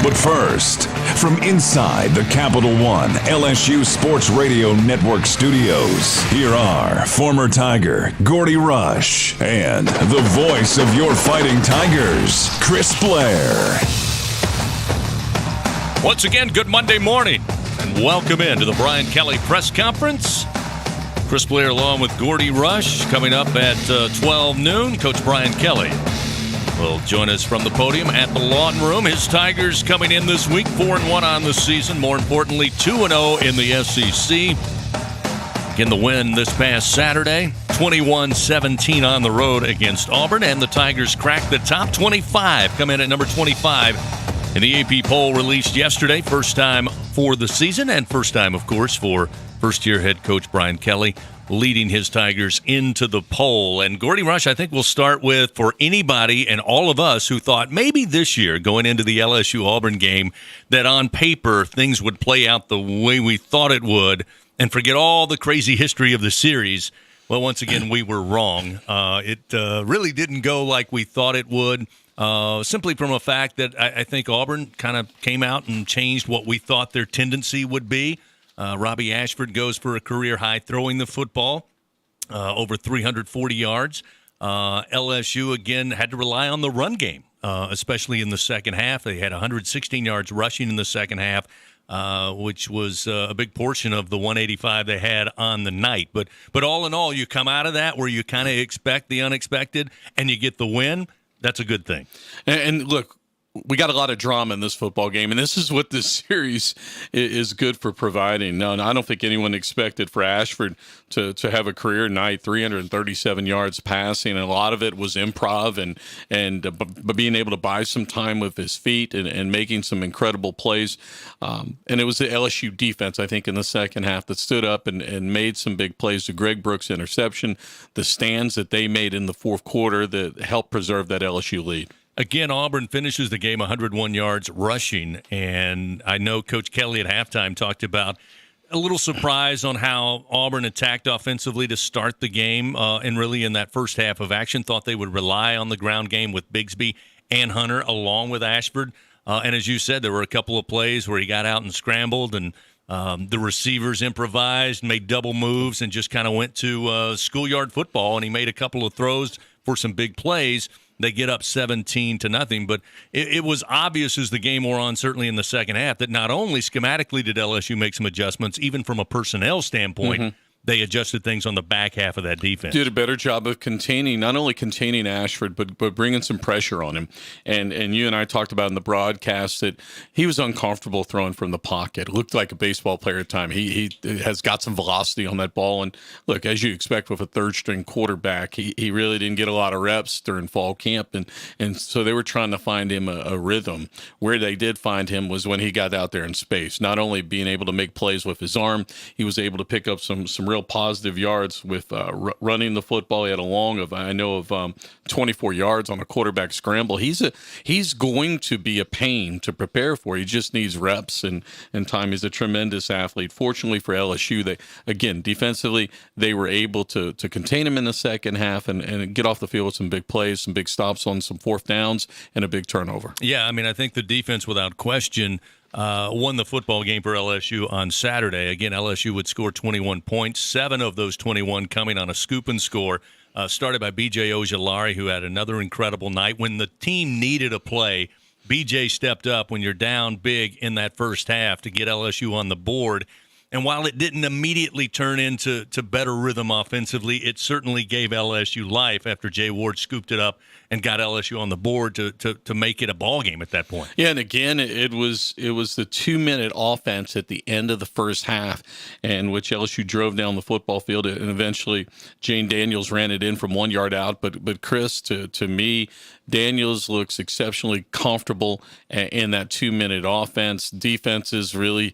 But first, from inside the Capital One LSU Sports Radio Network studios, here are former Tiger Gordy Rush and the voice of your Fighting Tigers, Chris Blair. Once again, good Monday morning, and welcome in to the Brian Kelly Press Conference. Chris Blair along with Gordy Rush coming up at 12 noon. Coach Brian Kelly will join us from the podium at the Lawton Room. His Tigers coming in this week, 4-1 on the season. More importantly, 2-0 in the SEC. Again, the win this past Saturday, 21-17 on the road against Auburn. And the Tigers cracked the top 25, come in at number 25 in the AP poll released yesterday. First time for the season and first time, of course, for first-year head coach Brian Kelly leading his Tigers into the poll. And Gordy Rush, I think we'll start with, for anybody and all of us who thought maybe this year going into the LSU-Auburn game that on paper things would play out the way we thought it would and forget all the crazy history of the series. Well, once again, we were wrong. It really didn't go like we thought it would, simply from a fact that I think Auburn kind of came out and changed what we thought their tendency would be. Robbie Ashford goes for a career high throwing the football, over 340 yards. LSU, again, had to rely on the run game, especially in the second half. They had 116 yards rushing in the second half, which was a big portion of the 185 they had on the night. But all in all, you come out of that where you kind of expect the unexpected and you get the win. That's a good thing. And look, we got a lot of drama in this football game, and this is what this series is good for providing. No, I don't think anyone expected for Ashford to have a career night, 337 yards passing, and a lot of it was improv and being able to buy some time with his feet and making some incredible plays. And it was the LSU defense, I think, in the second half that stood up and made some big plays. The Greg Brooks interception, the stands that they made in the fourth quarter that helped preserve that LSU lead. Again, Auburn finishes the game 101 yards rushing, and I know Coach Kelly at halftime talked about a little surprise on how Auburn attacked offensively to start the game, and really in that first half of action thought they would rely on the ground game with Bigsby and Hunter along with Ashford. And as you said, there were a couple of plays where he got out and scrambled, and the receivers improvised, made double moves, and just kind of went to schoolyard football, and he made a couple of throws for some big plays. They get up 17-0, but it was obvious as the game wore on, certainly in the second half, that not only schematically did LSU make some adjustments, even from a personnel standpoint, they adjusted things on the back half of that defense. Did a better job of not only containing Ashford, but bringing some pressure on him. And you and I talked about in the broadcast that he was uncomfortable throwing from the pocket. It looked like a baseball player at time. He has got some velocity on that ball. And look, as you expect with a third-string quarterback, he really didn't get a lot of reps during fall camp. And so they were trying to find him a rhythm. Where they did find him was when he got out there in space. Not only being able to make plays with his arm, he was able to pick up some real positive yards with running the football. He had a long of 24 yards on a quarterback scramble. He's going to be a pain to prepare for. He just needs reps and time. He's a tremendous athlete. Fortunately for LSU, they, again, defensively, they were able to contain him in the second half and get off the field with some big plays, some big stops on some fourth downs, and a big turnover. Yeah, I mean, I think the defense, without question, won the football game for LSU on Saturday. Again, LSU would score 21 points, 7 of those 21 coming on a scoop and score, started by B.J. Ojulari, who had another incredible night. When the team needed a play, B.J. stepped up when you're down big in that first half to get LSU on the board. And while it didn't immediately turn into better rhythm offensively, it certainly gave LSU life after Jay Ward scooped it up and got LSU on the board to make it a ball game at that point. Yeah, and again, it was the 2-minute offense at the end of the first half, in which LSU drove down the football field, and eventually Jane Daniels ran it in from 1 yard out. But Chris, to me, Daniels looks exceptionally comfortable in that 2-minute offense. Defense is really.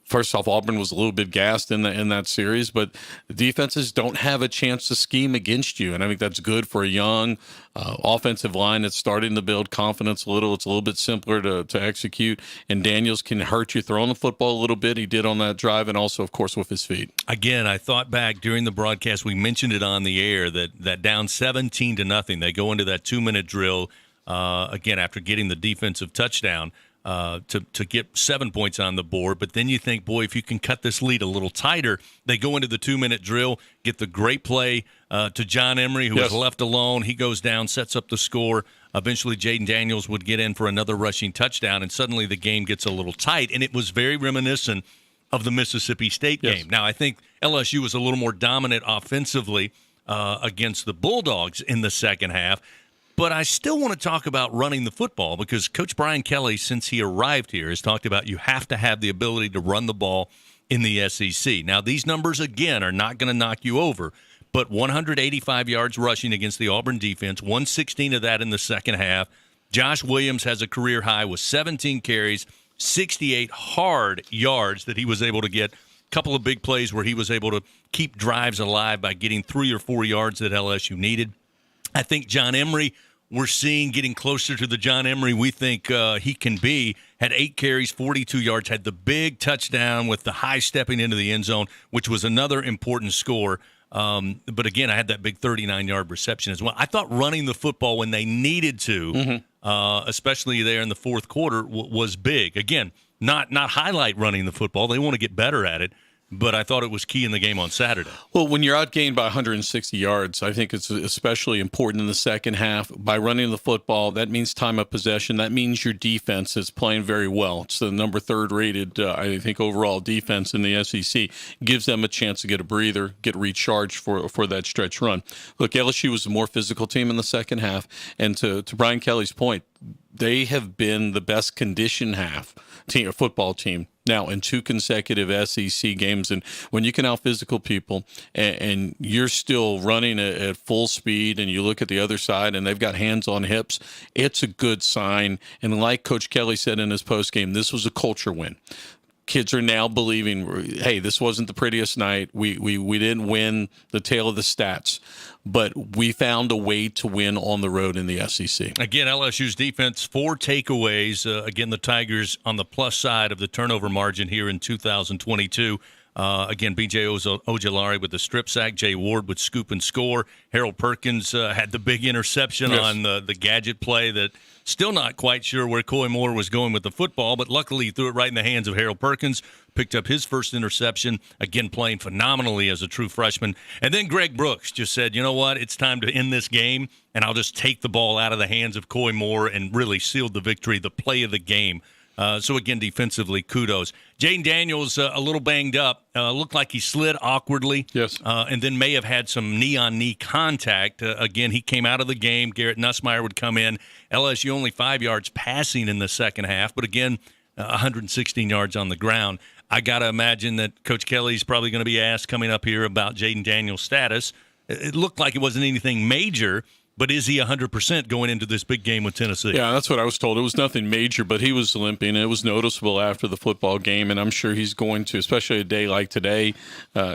First off, Auburn was a little bit gassed in that series, but the defenses don't have a chance to scheme against you, and I think that's good for a young offensive line that's starting to build confidence a little. It's a little bit simpler to execute, and Daniels can hurt you throwing the football a little bit. He did on that drive, and also, of course, with his feet. Again, I thought back during the broadcast, we mentioned it on the air, that down 17-0, they go into that 2-minute drill, again, after getting the defensive touchdown. To get 7 points on the board. But then you think, boy, if you can cut this lead a little tighter, they go into the 2-minute drill, get the great play to John Emery, who was left alone. He goes down, sets up the score. Eventually, Jaden Daniels would get in for another rushing touchdown, and suddenly the game gets a little tight. And it was very reminiscent of the Mississippi State game. Now, I think LSU was a little more dominant offensively against the Bulldogs in the second half. But I still want to talk about running the football because Coach Brian Kelly, since he arrived here, has talked about you have to have the ability to run the ball in the SEC. Now, these numbers, again, are not going to knock you over, but 185 yards rushing against the Auburn defense, 116 of that in the second half. Josh Williams has a career high with 17 carries, 68 hard yards that he was able to get. A couple of big plays where he was able to keep drives alive by getting 3 or 4 yards that LSU needed. I think John Emery, we're seeing getting closer to the John Emery we think he can be. Had 8 carries, 42 yards, had the big touchdown with the high stepping into the end zone, which was another important score. But again, I had that big 39-yard reception as well. I thought running the football when they needed to, especially there in the fourth quarter, was big. Again, not highlight running the football. They want to get better at it. But I thought it was key in the game on Saturday. Well, when you're outgained by 160 yards, I think it's especially important in the second half. By running the football, that means time of possession. That means your defense is playing very well. It's the number 3rd rated, I think, overall defense in the SEC. Gives them a chance to get a breather, get recharged for that stretch run. Look, LSU was a more physical team in the second half. And to Brian Kelly's point, they have been the best conditioned football team now in 2 consecutive SEC games. And when you can out-physical people and you're still running at full speed and you look at the other side and they've got hands on hips, it's a good sign. And like Coach Kelly said in his postgame, this was a culture win. Kids are now believing, hey, this wasn't the prettiest night. We didn't win the tail of the stats, but we found a way to win on the road in the SEC. Again, LSU's defense, 4 takeaways. Again, the Tigers on the plus side of the turnover margin here in 2022. Again, B.J. Ojolari with the strip sack. Jay Ward with scoop and score. Harold Perkins had the big interception on the gadget play that still not quite sure where Coy Moore was going with the football, but luckily he threw it right in the hands of Harold Perkins, picked up his first interception, again playing phenomenally as a true freshman. And then Greg Brooks just said, you know what, it's time to end this game, and I'll just take the ball out of the hands of Coy Moore and really sealed the victory, the play of the game. So, again, defensively, kudos. Jaden Daniels, a little banged up. Looked like he slid awkwardly. Yes. And then may have had some knee-on-knee contact. Again, he came out of the game. Garrett Nussmeier would come in. LSU only 5 yards passing in the second half. But, again, 116 yards on the ground. I got to imagine that Coach Kelly's probably going to be asked coming up here about Jaden Daniels' status. It looked like it wasn't anything major. But is he 100% going into this big game with Tennessee? Yeah, that's what I was told. It was nothing major, but he was limping. It was noticeable after the football game, and I'm sure he's going to, especially a day like today,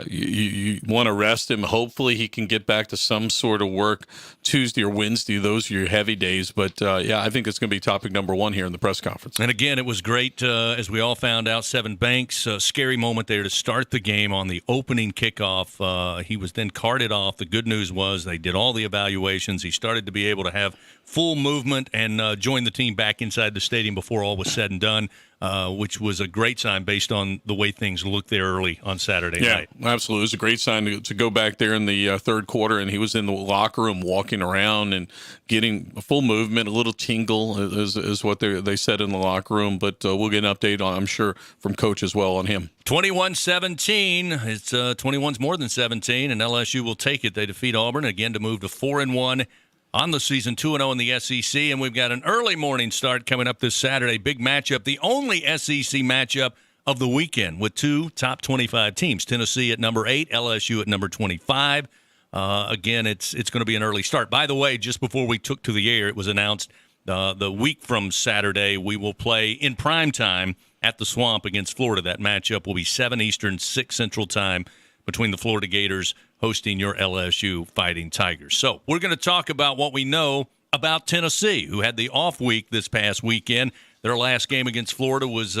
you want to rest him. Hopefully he can get back to some sort of work Tuesday or Wednesday. Those are your heavy days. But, yeah, I think it's going to be topic number 1 here in the press conference. And, again, it was great, as we all found out, Sevyn Banks, a scary moment there to start the game on the opening kickoff. He was then carted off. The good news was they did all the evaluations. He started to be able to have full movement and join the team back inside the stadium before all was said and done. which was a great sign based on the way things looked there early on Saturday night. Yeah, absolutely. It was a great sign to go back there in the third quarter, and he was in the locker room walking around and getting a full movement, a little tingle is what they said in the locker room. But we'll get an update, I'm sure, from Coach as well on him. 21-17. It's 21's more than 17, and LSU will take it. They defeat Auburn again to move to 4-1 on the season, 2-0 in the SEC, and we've got an early morning start coming up this Saturday. Big matchup, the only SEC matchup of the weekend with two top 25 teams. Tennessee at number 8, LSU at number 25. Again, it's going to be an early start. By the way, just before we took to the air, it was announced the week from Saturday we will play in prime time at the Swamp against Florida. That matchup will be 7 Eastern, 6 Central time between the Florida Gators hosting your LSU Fighting Tigers. So we're going to talk about what we know about Tennessee, who had the off week this past weekend. Their last game against Florida was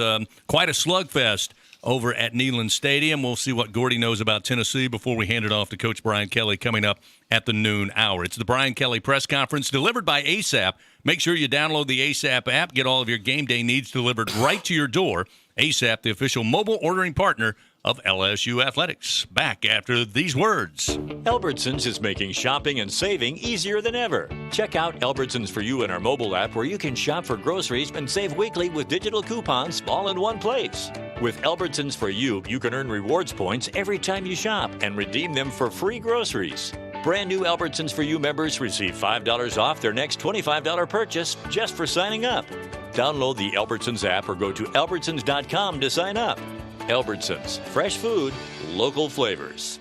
quite a slugfest over at Neyland Stadium. We'll see what Gordy knows about Tennessee before we hand it off to Coach Brian Kelly coming up at the noon hour. It's the Brian Kelly Press Conference delivered by ASAP. Make sure you download the ASAP app. Get all of your game day needs delivered right to your door. ASAP, the official mobile ordering partner of LSU Athletics. Back after these words. Albertsons is making shopping and saving easier than ever. Check out Albertsons For You in our mobile app, where you can shop for groceries and save weekly with digital coupons all in one place. With Albertsons For You, you can earn rewards points every time you shop and redeem them for free groceries. Brand new Albertsons For You members receive $5 off their next $25 purchase just for signing up. Download the Albertsons app or go to albertsons.com to sign up. Albertsons, fresh food, local flavors.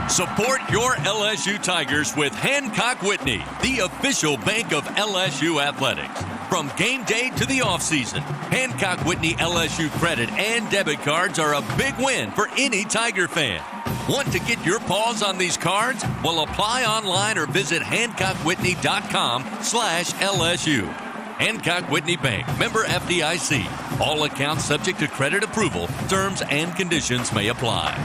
Support your LSU Tigers with Hancock Whitney, the official bank of LSU Athletics. From game day to the offseason, Hancock Whitney LSU credit and debit cards are a big win for any Tiger fan. Want to get your paws on these cards? Well, apply online or visit HancockWhitney.com/LSU. Hancock Whitney Bank, member FDIC. All accounts subject to credit approval. Terms and conditions may apply.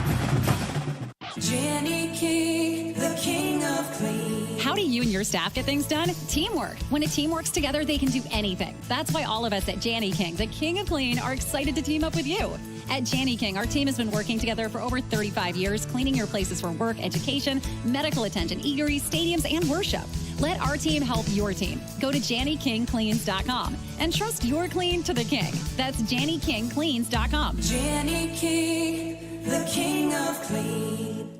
Jenny King, the king of clean. How do you and your staff get things done? Teamwork. When a team works together, they can do anything. That's why all of us at Janny King, the king of clean, are excited to team up with you. At Janny King, our team has been working together for over 35 years, cleaning your places for work, education, medical attention, eateries, stadiums, and worship. Let our team help your team. Go to JannyKingCleans.com and trust your clean to the king. That's JannyKingCleans.com. Jenny King, the king of clean.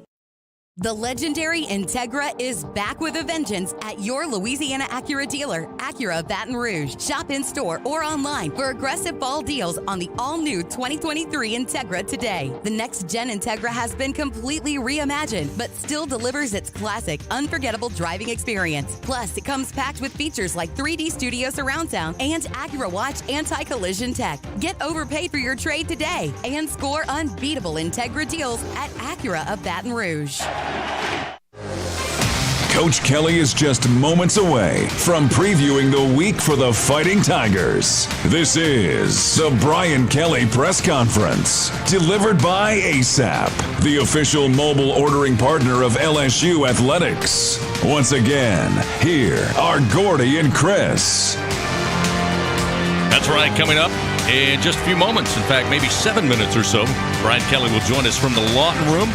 The legendary Integra is back with a vengeance at your Louisiana Acura dealer, Acura Baton Rouge. Shop in store or online for aggressive fall deals on the all-new 2023 Integra today. The next-gen Integra has been completely reimagined, but still delivers its classic, unforgettable driving experience. Plus, it comes packed with features like 3D Studio Surround Sound and Acura Watch Anti-Collision Tech. Get overpaid for your trade today and score unbeatable Integra deals at Acura of Baton Rouge. Coach Kelly is just moments away from previewing the week for the Fighting Tigers. This is the Brian Kelly Press Conference, delivered by ASAP, the official mobile ordering partner of LSU Athletics. Once again, here are Gordy and Chris. That's right, coming up in just a few moments. In fact, maybe 7 minutes or so, Brian Kelly will join us from the Lawton Room.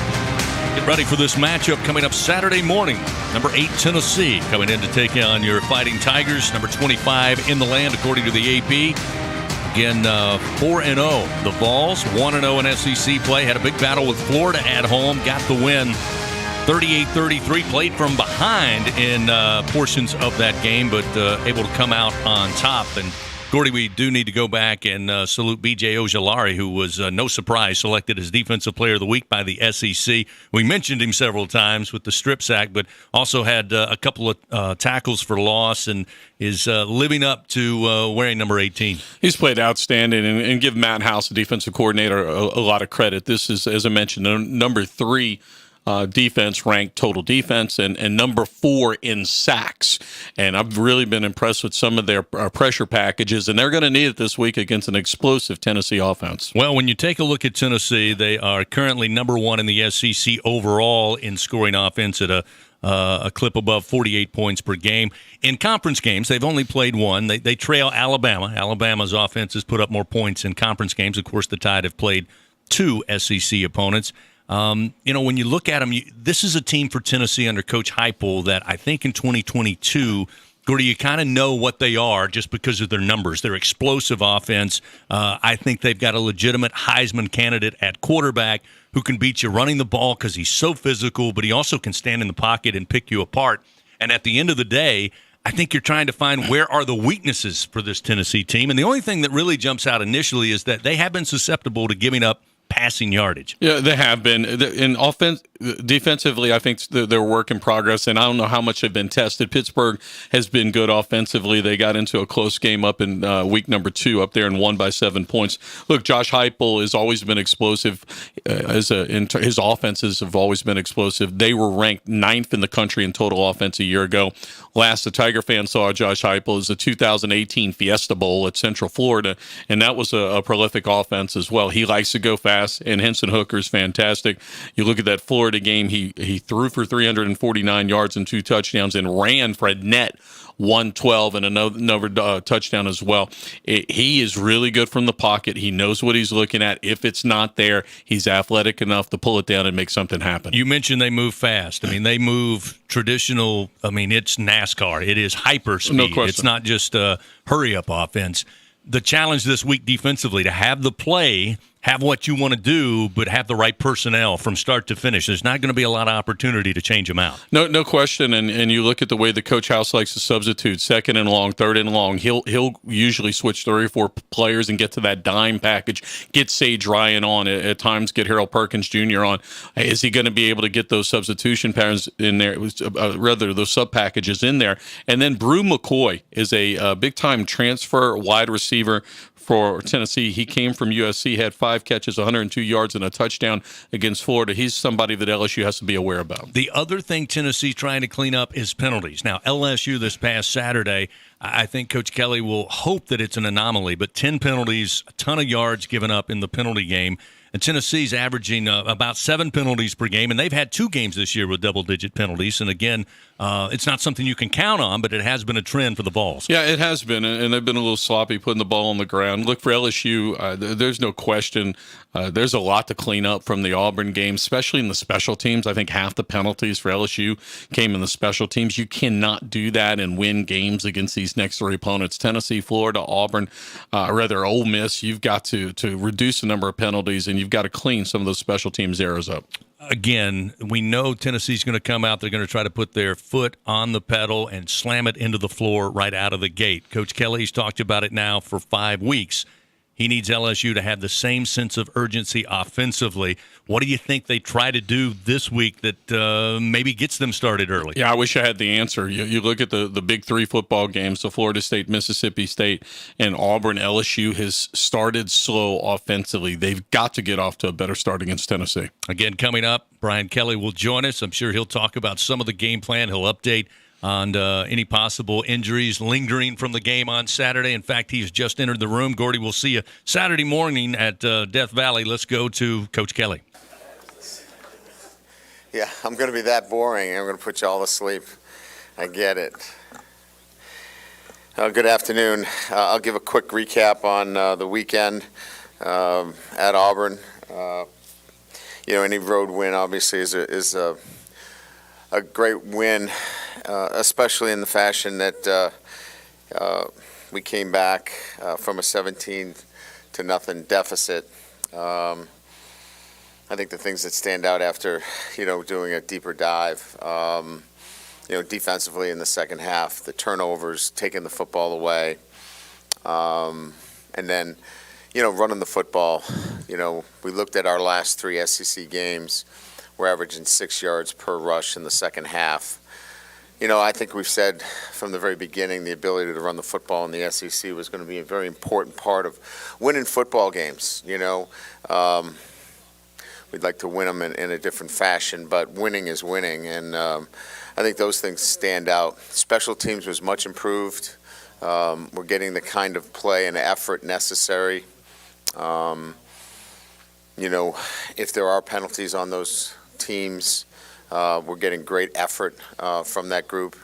Get ready for this matchup coming up Saturday morning. Number 8, Tennessee, coming in to take on your Fighting Tigers. Number 25 in the land, according to the AP. Again, 4-0. The Vols, 1-0 in SEC play. Had a big battle with Florida at home. Got the win, 38-33. Played from behind in portions of that game, but able to come out on top. And Gordy, we do need to go back and salute B.J. Ojulari, who was, no surprise, selected as Defensive Player of the Week by the SEC. We mentioned him several times with the strip sack, but also had a couple of tackles for loss and is living up to wearing number 18. He's played outstanding, and give Matt House, the defensive coordinator, a lot of credit. This is, as I mentioned, number 3 defense ranked total defense and number 4 in sacks. And I've really been impressed with some of their pressure packages, and they're going to need it this week against an explosive Tennessee offense. Well, when you take a look at Tennessee, they are currently number 1 in the SEC overall in scoring offense at a clip above 48 points per game. In conference games, they've only played one. They trail Alabama. Alabama's offense has put up more points in conference games. Of course, the Tide have played 2 SEC opponents. When you look at them, this is a team for Tennessee under Coach Heupel that I think in 2022, Gordy, you kind of know what they are just because of their numbers. Their explosive offense. I think they've got a legitimate Heisman candidate at quarterback who can beat you running the ball because he's so physical, but he also can stand in the pocket and pick you apart. And at the end of the day, I think you're trying to find where are the weaknesses for this Tennessee team. And the only thing that really jumps out initially is that they have been susceptible to giving up passing yardage. Yeah, they have been. In defensively, I think they're work in progress, and I don't know how much they've been tested. Pittsburgh has been good offensively. They got into a close game up in week number 2 up there and won by 7 points. Look, Josh Heupel has always been explosive. His offenses have always been explosive. They were ranked 9th in the country in total offense a year ago. Last the Tiger fans saw Josh Heupel is the 2018 Fiesta Bowl at Central Florida, and that was a prolific offense as well. He likes to go fast, and Henson Hooker's fantastic. You look at that Florida game, he threw for 349 yards and 2 touchdowns and ran for a net 112 and another touchdown as well. He is really good from the pocket. He knows what he's looking at. If it's not there, he's athletic enough to pull it down and make something happen. You mentioned they move fast. I mean, they move traditional. I mean, it's NASCAR. It is hyper speed. No question. It's not just a hurry-up offense. The challenge this week defensively, to have the play, have what you want to do, but have the right personnel from start to finish. There's not going to be a lot of opportunity to change them out. No question. And you look at the way the Coach House likes to substitute, 2nd and long, 3rd and long. He'll usually switch 3 or 4 players and get to that dime package, get Sage Ryan on, at times get Harold Perkins Jr. on. Is he going to be able to get those substitution patterns in there, rather those sub packages in there? And then Brew McCoy is a big-time transfer wide receiver for Tennessee. He came from USC, had 5 catches, 102 yards, and a touchdown against Florida. He's somebody that LSU has to be aware about. The other thing Tennessee's trying to clean up is penalties. Now, LSU this past Saturday, I think Coach Kelly will hope that it's an anomaly, but 10 penalties, a ton of yards given up in the penalty game. And Tennessee's averaging about 7 penalties per game, and they've had 2 games this year with double-digit penalties. And again, it's not something you can count on, but it has been a trend for the Vols. Yeah, it has been, and they've been a little sloppy putting the ball on the ground. Look, for LSU, there's no question. There's a lot to clean up from the Auburn game, especially in the special teams. I think half the penalties for LSU came in the special teams. You cannot do that and win games against these next 3 opponents: Tennessee, Florida, Auburn, Ole Miss. You've got to reduce the number of penalties, and you've got to clean some of those special teams errors up. Again, we know Tennessee's going to come out. They're going to try to put their foot on the pedal and slam it into the floor right out of the gate. Coach Kelly's talked about it now for 5 weeks. He needs LSU to have the same sense of urgency offensively. What do you think they try to do this week that maybe gets them started early? Yeah, I wish I had the answer. You look at the big 3 football games, the Florida State, Mississippi State, and Auburn. LSU has started slow offensively. They've got to get off to a better start against Tennessee. Again, coming up, Brian Kelly will join us. I'm sure he'll talk about some of the game plan. He'll update on any possible injuries lingering from the game on Saturday. In fact, he's just entered the room. Gordy, we'll see you Saturday morning at Death Valley. Let's go to Coach Kelly. Yeah, I'm going to be that boring. I'm going to put you all to sleep. I get it. Good afternoon. I'll give a quick recap on the weekend at Auburn. Any road win obviously is a great win, especially in the fashion that we came back from a 17-0 deficit. I think the things that stand out after, doing a deeper dive, defensively in the second half, the turnovers, taking the football away, and then, running the football. We looked at our last 3 SEC games. We're averaging 6 yards per rush in the second half. I think we've said from the very beginning the ability to run the football in the SEC was going to be a very important part of winning football games. We'd like to win them in a different fashion, but winning is winning, and I think those things stand out. Special teams was much improved. We're getting the kind of play and effort necessary. If there are penalties on those teams, We're getting great effort from that group,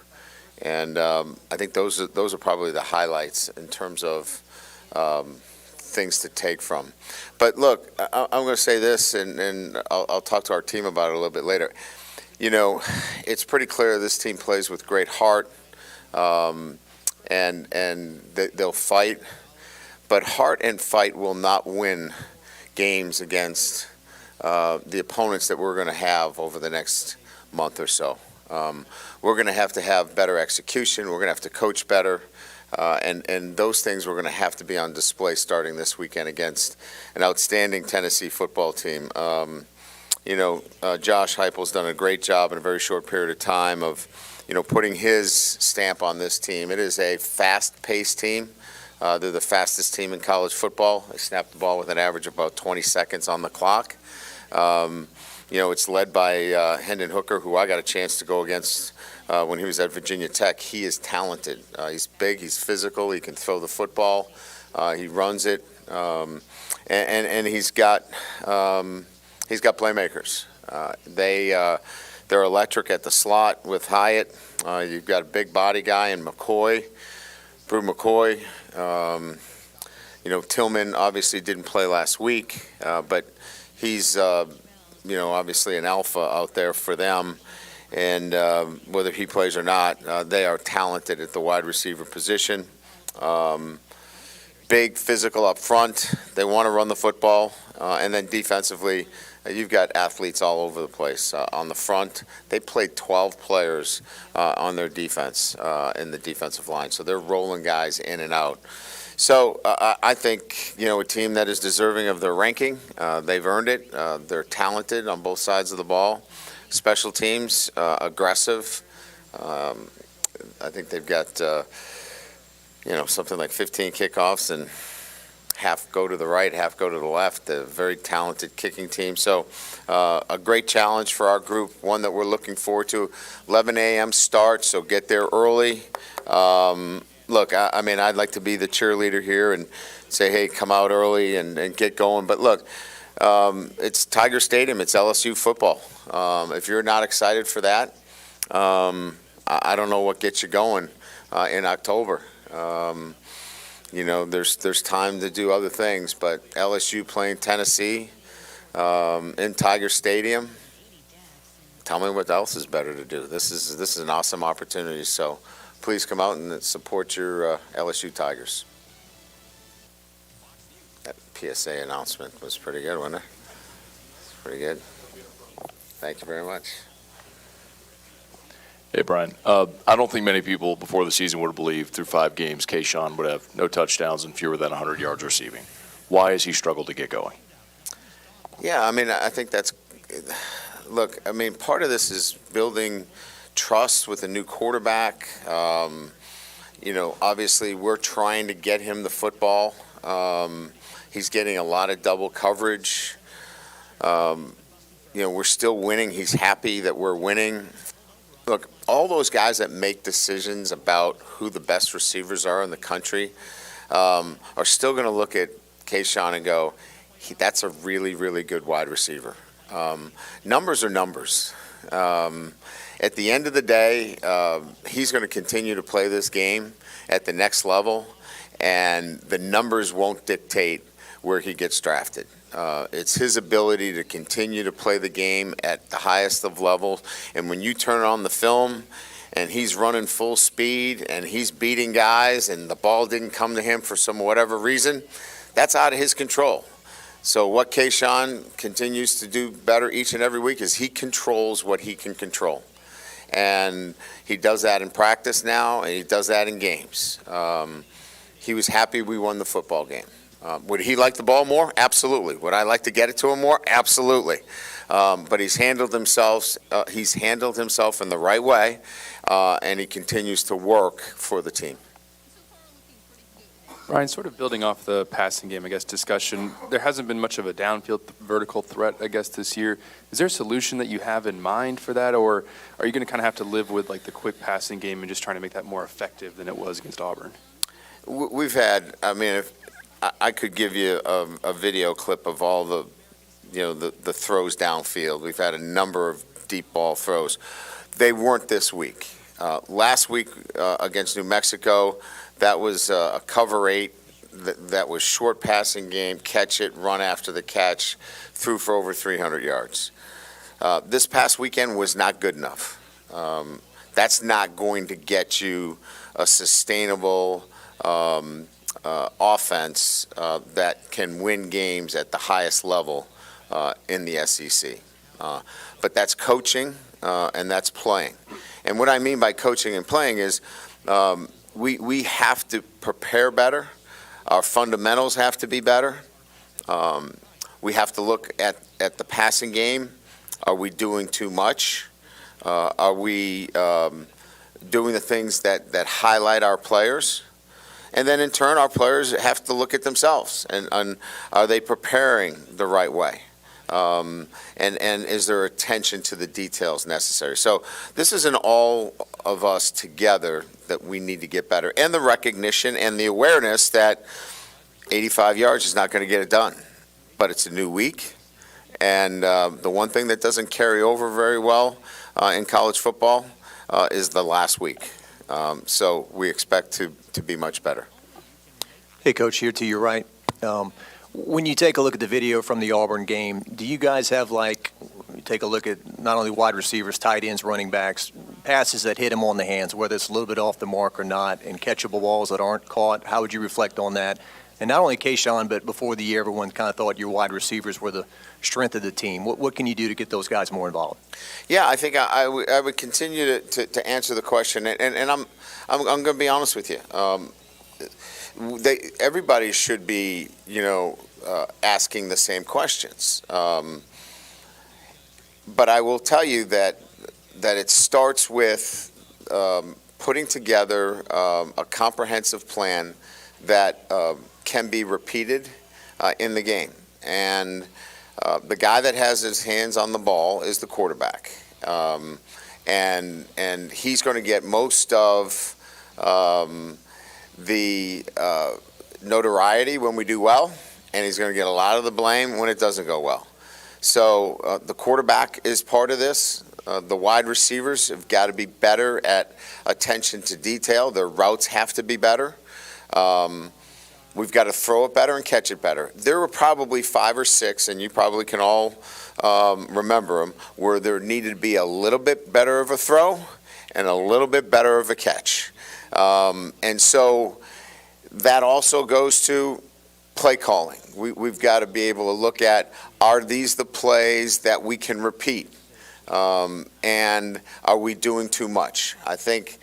and I think those are probably the highlights in terms of things to take from. But look, I'm going to say this, and I'll talk to our team about it a little bit later. You know, it's pretty clear this team plays with great heart, and they'll fight. But heart and fight will not win games against the opponents that we're going to have over the next month or so. We're going to have better execution. We're going to have to coach better. And those things we're going to have to be on display starting this weekend against an outstanding Tennessee football team. Josh Heupel's done a great job in a very short period of time of, putting his stamp on this team. It is a fast-paced team. They're the fastest team in college football. They snap the ball with an average of about 20 seconds on the clock. It's led by Hendon Hooker, who I got a chance to go against when he was at Virginia Tech. He is talented. He's big. He's physical. He can throw the football. He runs it, and he's got playmakers. They're electric at the slot with Hyatt. You've got a big body guy in Brew McCoy. Tillman obviously didn't play last week, but he's obviously an alpha out there for them. And whether he plays or not, they are talented at the wide receiver position. Big, physical up front. They want to run the football. And then defensively, you've got athletes all over the place. On the front, they played 12 players on their defense in the defensive line. So they're rolling guys in and out. So I think, a team that is deserving of their ranking. They've earned it. They're talented on both sides of the ball. Special teams, aggressive. I think they've got, something like 15 kickoffs and half go to the right, half go to the left. A very talented kicking team. So a great challenge for our group, one that we're looking forward to. 11 a.m. start, so get there early. Look, I'd like to be the cheerleader here and say, hey, come out early and get going. But look, it's Tiger Stadium. It's LSU football. If you're not excited for that, I don't know what gets you going in October. There's time to do other things, but LSU playing Tennessee in Tiger Stadium, tell me what else is better to do. This is an awesome opportunity, so please come out and support your LSU Tigers. That PSA announcement was pretty good, wasn't it? Pretty good. Thank you very much. Hey, Brian. I don't think many people before the season would have believed through 5 games Kayshawn would have no touchdowns and fewer than 100 yards receiving. Why has he struggled to get going? Yeah, I think that's – look, part of this is building trust with a new quarterback. Obviously we're trying to get him the football. He's getting a lot of double coverage. We're still winning. He's happy that we're winning. Look, all those guys that make decisions about who the best receivers are in the country are still going to look at Kayshawn and go, that's a really, really good wide receiver. Numbers are numbers. At the end of the day, he's going to continue to play this game at the next level, and the numbers won't dictate where he gets drafted. It's his ability to continue to play the game at the highest of levels. And when you turn on the film and he's running full speed and he's beating guys and the ball didn't come to him for some whatever reason, that's out of his control. So what Kayshawn continues to do better each and every week is he controls what he can control. And he does that in practice now, and he does that in games. He was happy we won the football game. Would he like the ball more? Absolutely. Would I like to get it to him more? Absolutely. But he's handled himself in the right way, and he continues to work for the team. Ryan, sort of building off the passing game, discussion, there hasn't been much of a downfield vertical threat, this year. Is there a solution that you have in mind for that, or are you going to kind of have to live with, the quick passing game and just trying to make that more effective than it was against Auburn? We've had, if I could give you a video clip of all the throws downfield. We've had a number of deep ball throws. They weren't this week. Last week against New Mexico, that was a cover 8. That was short passing game, catch it, run after the catch, threw for over 300 yards. This past weekend was not good enough. That's not going to get you a sustainable offense that can win games at the highest level in the SEC. But that's coaching and that's playing. And what I mean by coaching and playing is we have to prepare better. Our fundamentals have to be better. We have to look at the passing game. Are we doing too much? Are we doing the things that highlight our players? And then in turn, our players have to look at themselves and are they preparing the right way? And is there attention to the details necessary? So this is an all of us together that we need to get better, and the recognition and the awareness that 85 yards is not going to get it done. But it's a new week, and the one thing that doesn't carry over very well in college football is the last week. So we expect to be much better. Hey, Coach, here to your right. When you take a look at the video from the Auburn game, do you guys have, take a look at not only wide receivers, tight ends, running backs, passes that hit them on the hands, whether it's a little bit off the mark or not, and catchable balls that aren't caught? How would you reflect on that? And not only Kayshawn, but before the year, everyone kind of thought your wide receivers were the strength of the team. What can you do to get those guys more involved? Yeah, I think I would continue to answer the question, and I'm going to be honest with you. Everybody should be, asking the same questions. But I will tell you that it starts with putting together a comprehensive plan that can be repeated in the game. And the guy that has his hands on the ball is the quarterback. And he's going to get most of the notoriety when we do well, and he's going to get a lot of the blame when it doesn't go well. So the quarterback is part of this. The wide receivers have got to be better at attention to detail. Their routes have to be better. We've got to throw it better and catch it better. There were probably 5 or 6, and you probably can all remember them, where there needed to be a little bit better of a throw and a little bit better of a catch. And so that also goes to play calling. We've got to be able to look at, are these the plays that we can repeat? And are we doing too much? I think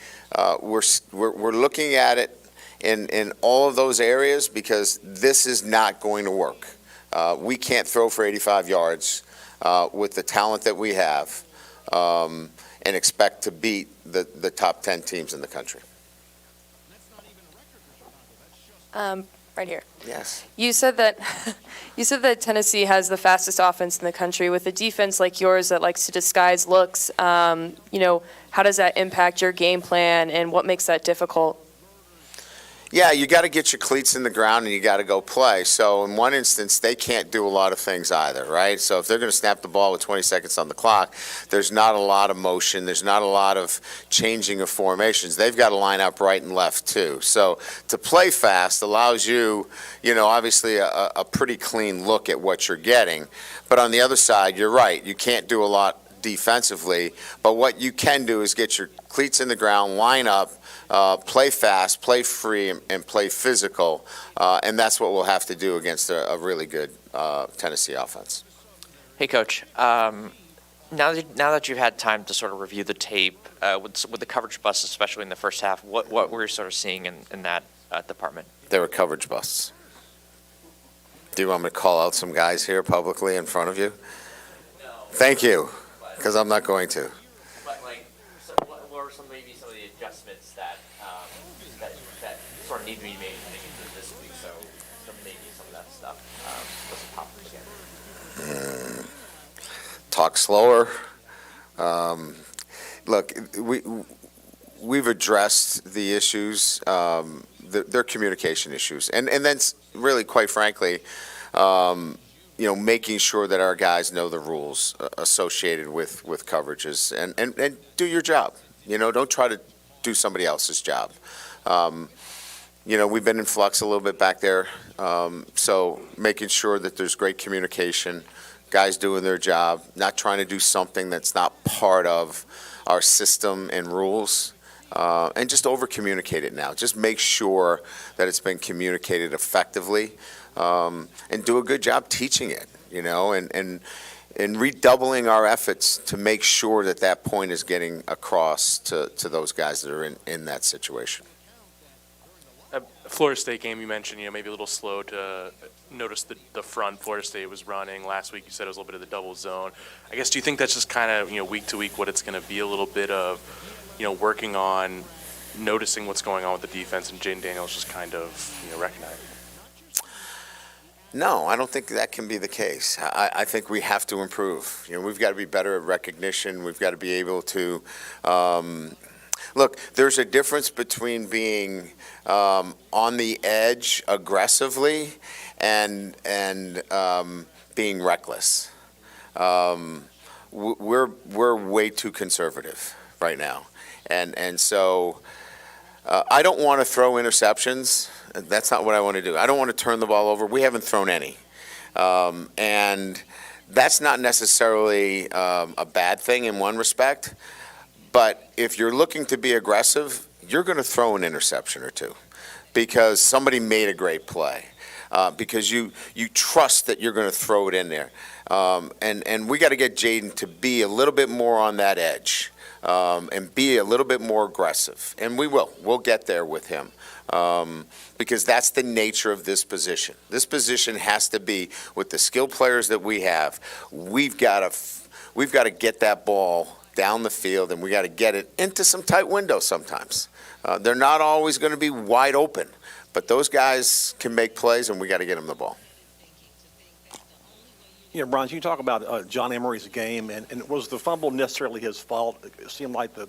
we're looking at it in all of those areas, because this is not going to work. We can't throw for 85 yards with the talent that we have and expect to beat the top 10 teams in the country. Right here. Yes. You said that Tennessee has the fastest offense in the country. With a defense like yours that likes to disguise looks, how does that impact your game plan, and what makes that difficult? Yeah, you got to get your cleats in the ground and you got to go play. So in one instance, they can't do a lot of things either, right? So if they're going to snap the ball with 20 seconds on the clock, there's not a lot of motion. There's not a lot of changing of formations. They've got to line up right and left too. So to play fast allows you, obviously a pretty clean look at what you're getting. But on the other side, you're right. You can't do a lot defensively. But what you can do is get your cleats in the ground, line up, play fast, play free, and play physical, and that's what we'll have to do against a really good Tennessee offense. Hey, Coach. Now that you've had time to sort of review the tape, with the coverage busts, especially in the first half, what were you sort of seeing in that department? There were coverage busts. Do you want me to call out some guys here publicly in front of you? No. Thank you, because I'm not going to. But what were maybe some of the adjustments that sort of need to be made into this week, so maybe some of that stuff doesn't pop again? Talk slower. Look, we've addressed the issues. They're communication issues, and then really, quite frankly, making sure that our guys know the rules associated with coverages and do your job. Don't try to do somebody else's job. We've been in flux a little bit back there, so making sure that there's great communication, guys doing their job, not trying to do something that's not part of our system and rules, and just over-communicate it now. Just make sure that it's been communicated effectively, and do a good job teaching it, and redoubling our efforts to make sure that point is getting across to those guys that are in that situation. Florida State game, you mentioned, maybe a little slow to notice the front Florida State was running. Last week you said it was a little bit of the double zone. I guess, do you think that's just kind of, week to week what it's going to be, a little bit of, working on noticing what's going on with the defense and Jaden Daniels just kind of, recognizing? No, I don't think that can be the case. I think we have to improve. We've got to be better at recognition. We've got to be able to look. There's a difference between being on the edge aggressively and being reckless. We're way too conservative right now, and so I don't want to throw interceptions. That's not what I want to do. I don't want to turn the ball over. We haven't thrown any. And that's not necessarily a bad thing in one respect. But if you're looking to be aggressive, you're going to throw an interception or two because somebody made a great play, because you trust that you're going to throw it in there. And we got to get Jaden to be a little bit more on that edge and be a little bit more aggressive. And we will. We'll get there with him. Because that's the nature of this position. This position has to be, with the skill players that we have, we've got to get that ball down the field, and we got to get it into some tight windows sometimes. They're not always going to be wide open, but those guys can make plays, and we got to get them the ball. Brian, you talk about John Emery's game, and was the fumble necessarily his fault? It seemed like the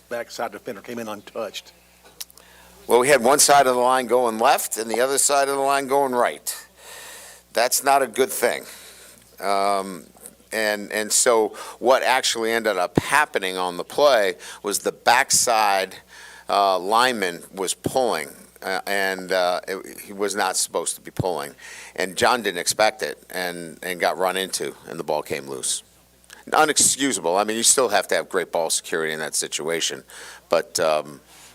backside defender came in untouched. Well, we had one side of the line going left and the other side of the line going right. That's not a good thing. And so what actually ended up happening on the play was the backside lineman was pulling, and he was not supposed to be pulling. And John didn't expect it and got run into, and the ball came loose. Unexcusable. I mean, you still have to have great ball security in that situation, but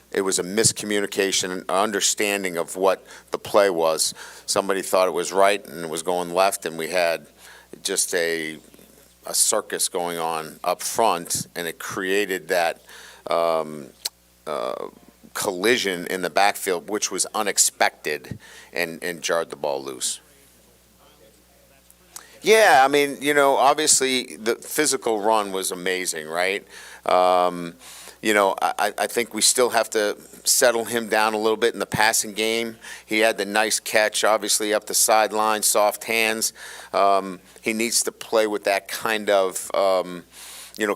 it was a miscommunication, an understanding of what the play was. Somebody thought it was right and it was going left, and we had just a circus going on up front, and it created that collision in the backfield, which was unexpected and jarred the ball loose. Yeah, I mean, obviously the physical run was amazing, right? I think we still have to settle him down a little bit in the passing game. He had the nice catch, obviously, up the sideline, soft hands. He needs to play with that kind of,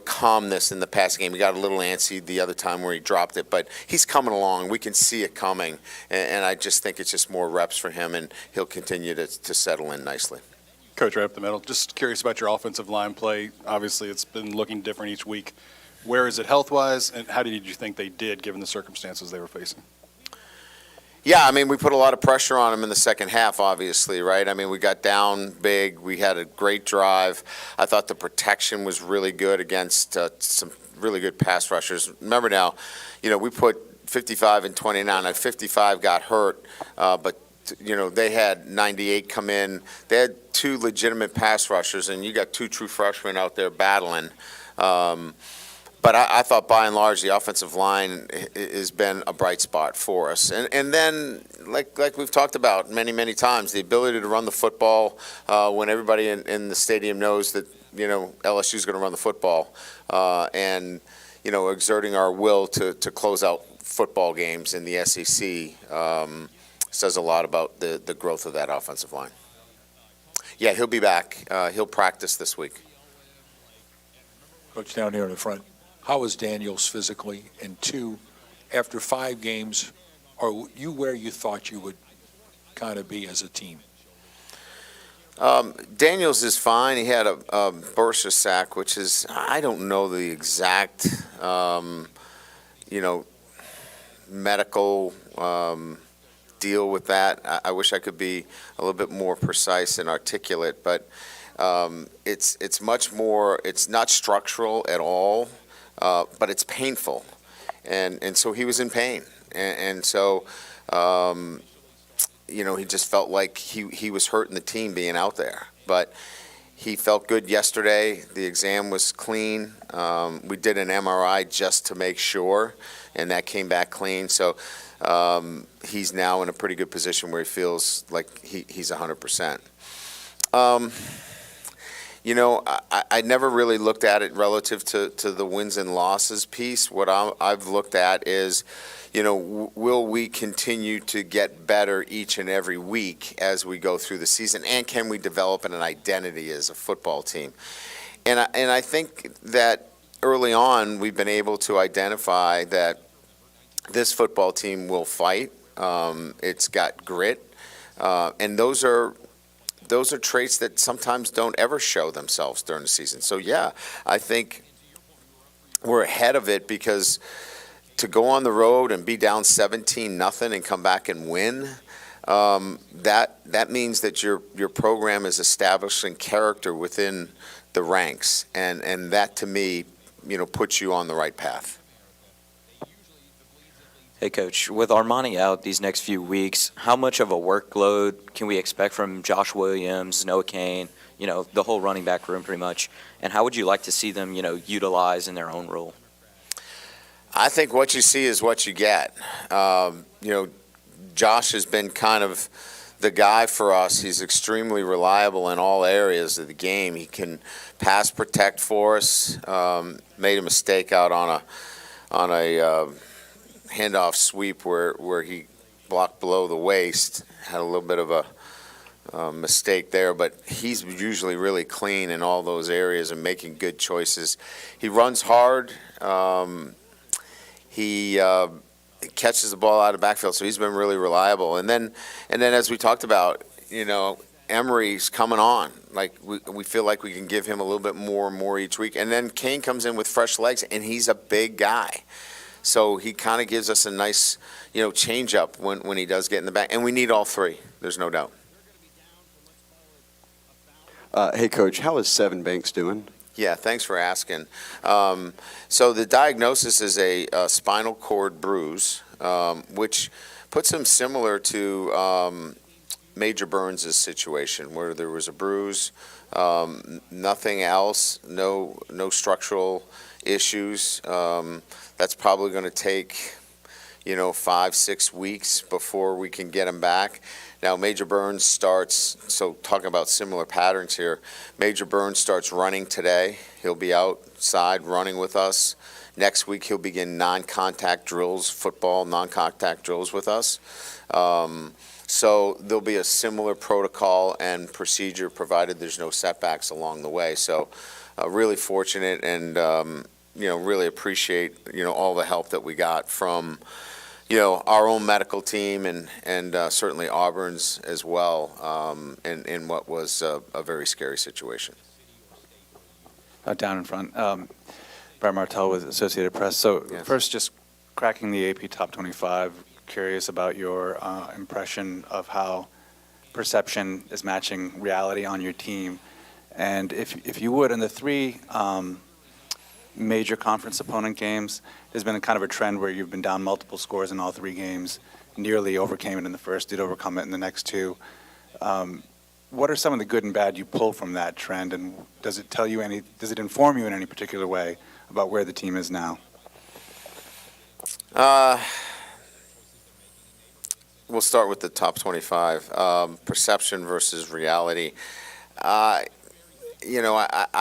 calmness in the passing game. He got a little antsy the other time where he dropped it, but he's coming along. We can see it coming, and I just think it's just more reps for him, and he'll continue to settle in nicely. Coach, right up the middle, just curious about your offensive line play. Obviously, it's been looking different each week. Where is it health-wise, and how did you think they did given the circumstances they were facing? Yeah, I mean, we put a lot of pressure on them in the second half, obviously, right? I mean, we got down big. We had a great drive. I thought the protection was really good against some really good pass rushers. Remember now, we put 55 and 29. 55 got hurt, but they had 98 come in. They had two legitimate pass rushers, and you got two true freshmen out there battling. But I thought, by and large, the offensive line has been a bright spot for us. And then, like we've talked about many, many times, the ability to run the football when everybody in the stadium knows that, LSU is going to run the football, and, exerting our will to close out football games in the SEC says a lot about the growth of that offensive line. Yeah, he'll be back. He'll practice this week. Coach, down here in the front. How is Daniels physically? And two, after 5 games, are you where you thought you would kind of be as a team? Daniels is fine. He had a burst of sack, which is, I don't know the exact, medical deal with that. I wish I could be a little bit more precise and articulate, but it's much more, it's not structural at all, but it's painful. And so he was in pain. And so, he just felt like he was hurting the team being out there. But he felt good yesterday. The exam was clean. We did an MRI just to make sure, and that came back clean. So he's now in a pretty good position where he feels like he's 100%. I never really looked at it relative to the wins and losses piece. What I've looked at is, will we continue to get better each and every week as we go through the season, and can we develop an identity as a football team? And I think that early on we've been able to identify that this football team will fight. It's got grit, and those are traits that sometimes don't ever show themselves during the season. So yeah, I think we're ahead of it, because to go on the road and be down 17-0 and come back and win, that means that your program is establishing character within the ranks, and that to me, puts you on the right path. Hey, Coach, with Armani out these next few weeks, how much of a workload can we expect from Josh Williams, Noah Kane, the whole running back room pretty much, and how would you like to see them, utilize in their own role? I think what you see is what you get. Josh has been kind of the guy for us. He's extremely reliable in all areas of the game. He can pass protect for us. Made a mistake out on a handoff sweep where he blocked below the waist. Had a little bit of a mistake there, but he's usually really clean in all those areas and making good choices. He runs hard. He catches the ball out of the backfield, so he's been really reliable. And then as we talked about, Emery's coming on. Like we feel like we can give him a little bit more and more each week. And then Kane comes in with fresh legs, and he's a big guy. So he kind of gives us a nice, change up when he does get in the back. And we need all three. There's no doubt. Hey, Coach, how is Seven Banks doing? Yeah, thanks for asking. So the diagnosis is a spinal cord bruise, which puts him similar to Major Burns' situation, where there was a bruise, nothing else, no structural issues. That's probably going to take, 5-6 weeks before we can get him back. Now, Major Burns starts, so talking about similar patterns here, Major Burns starts running today. He'll be outside running with us. Next week, he'll begin non-contact drills, football non-contact drills with us. So there'll be a similar protocol and procedure, provided there's no setbacks along the way. So really fortunate, and really appreciate all the help that we got from our own medical team and certainly Auburn's as well, in what was a very scary situation. Down in front, Brian Martell with Associated Press. So Yes. First, just cracking the AP Top 25. Curious about your impression of how perception is matching reality on your team, and if you would, in the three major conference opponent games, there's been a kind of a trend where you've been down multiple scores in all three games, nearly overcame it in the first, did overcome it in the next two. What are some of the good and bad you pull from that trend, and does it inform you in any particular way about where the team is now? We'll start with the top 25, perception versus reality. I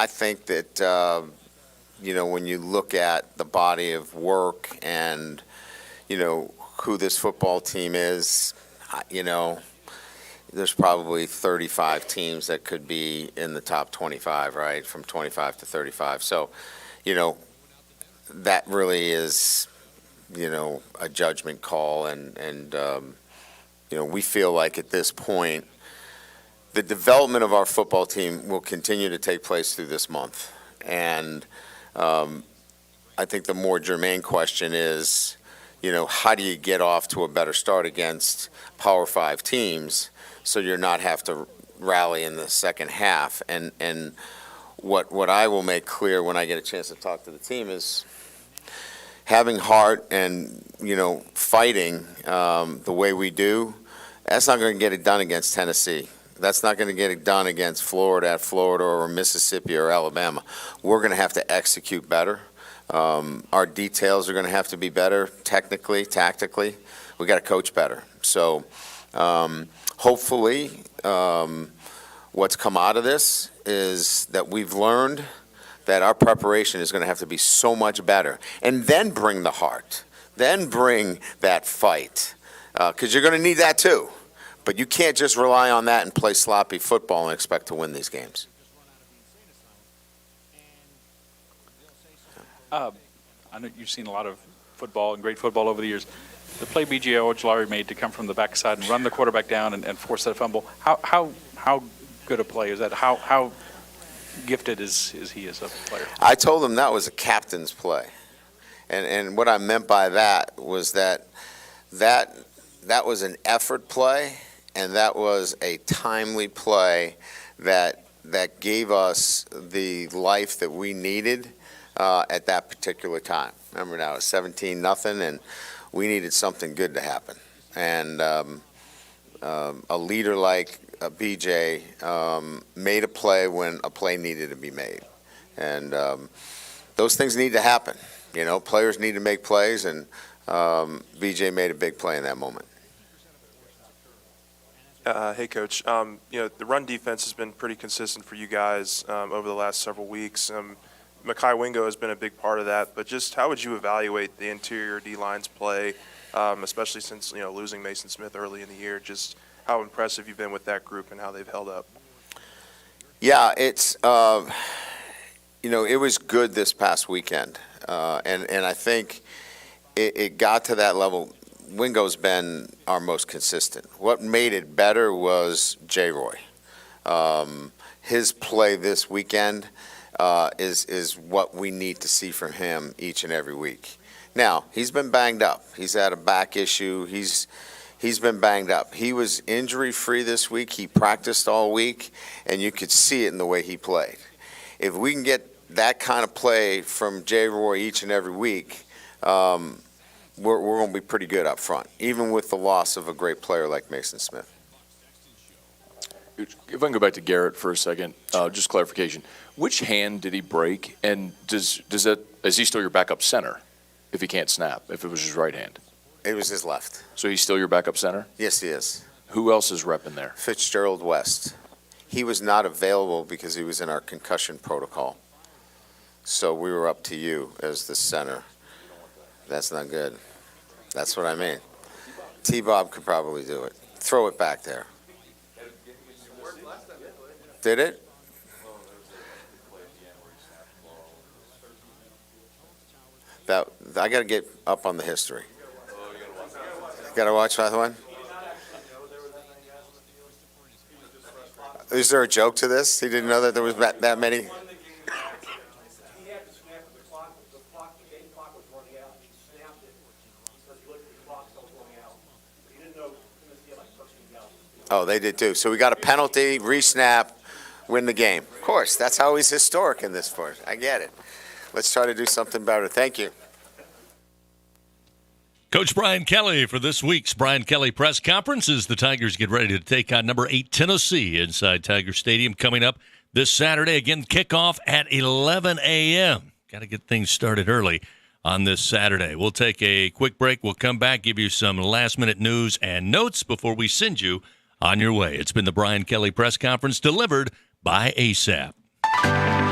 think that, when you look at the body of work and, who this football team is, there's probably 35 teams that could be in the top 25, right, from 25 to 35. So, that really is, a judgment call, and we feel like at this point, the development of our football team will continue to take place through this month. And I think the more germane question is, how do you get off to a better start against Power 5 teams so you're not have to rally in the second half? And what I will make clear when I get a chance to talk to the team is having heart and, fighting the way we do, that's not going to get it done against Tennessee. That's not going to get it done against Florida or Mississippi or Alabama. We're going to have to execute better. Our details are going to have to be better technically, tactically. We got to coach better. So hopefully what's come out of this is that we've learned that our preparation is going to have to be so much better. And then bring the heart. Then bring that fight. Because you're going to need that too. But you can't just rely on that and play sloppy football and expect to win these games. I know you've seen a lot of football and great football over the years. The play B.J. Ojulari made to come from the backside and run the quarterback down and force that fumble, how good a play is that? How gifted is he as a player? I told him that was a captain's play. And what I meant by that was that was an effort play, and that was a timely play that gave us the life that we needed at that particular time. Remember now, it's 17-0, and we needed something good to happen. And a leader like BJ made a play when a play needed to be made. And those things need to happen. Players need to make plays, and BJ made a big play in that moment. Hey, Coach. The run defense has been pretty consistent for you guys over the last several weeks. Mekhi Wingo has been a big part of that, but just how would you evaluate the interior D-line's play, especially since losing Mason Smith early in the year? Just how impressive you've been with that group and how they've held up. Yeah, it's it was good this past weekend, and I think it got to that level. Wingo's been our most consistent. What made it better was J. Roy. His play this weekend is what we need to see from him each and every week. Now, he's been banged up. He's had a back issue. He's been banged up. He was injury-free this week. He practiced all week, and you could see it in the way he played. If we can get that kind of play from J. Roy each and every week, we're going to be pretty good up front, even with the loss of a great player like Mason Smith. If I can go back to Garrett for a second, just clarification. Which hand did he break, and is he still your backup center if he can't snap, if it was his right hand? It was his left. So he's still your backup center? Yes, he is. Who else is repping there? Fitzgerald West. He was not available because he was in our concussion protocol. So we were up to you as the center. That's not good. That's what I mean. T-Bob could probably do it. Throw it back there. Did it? I got to get up on the history. Got to watch that one? Is there a joke to this? He didn't know that there was that many? Oh, they did too. So we got a penalty, re-snap, win the game. Of course, that's how he's historic in this sport. I get it. Let's try to do something better. Thank you. Coach Brian Kelly for this week's Brian Kelly press conference as the Tigers get ready to take on number 8 Tennessee inside Tiger Stadium coming up this Saturday. Again, kickoff at 11 a.m. Got to get things started early on this Saturday. We'll take a quick break. We'll come back, give you some last-minute news and notes before we send you on your way. It's been the Brian Kelly press conference delivered by ASAP.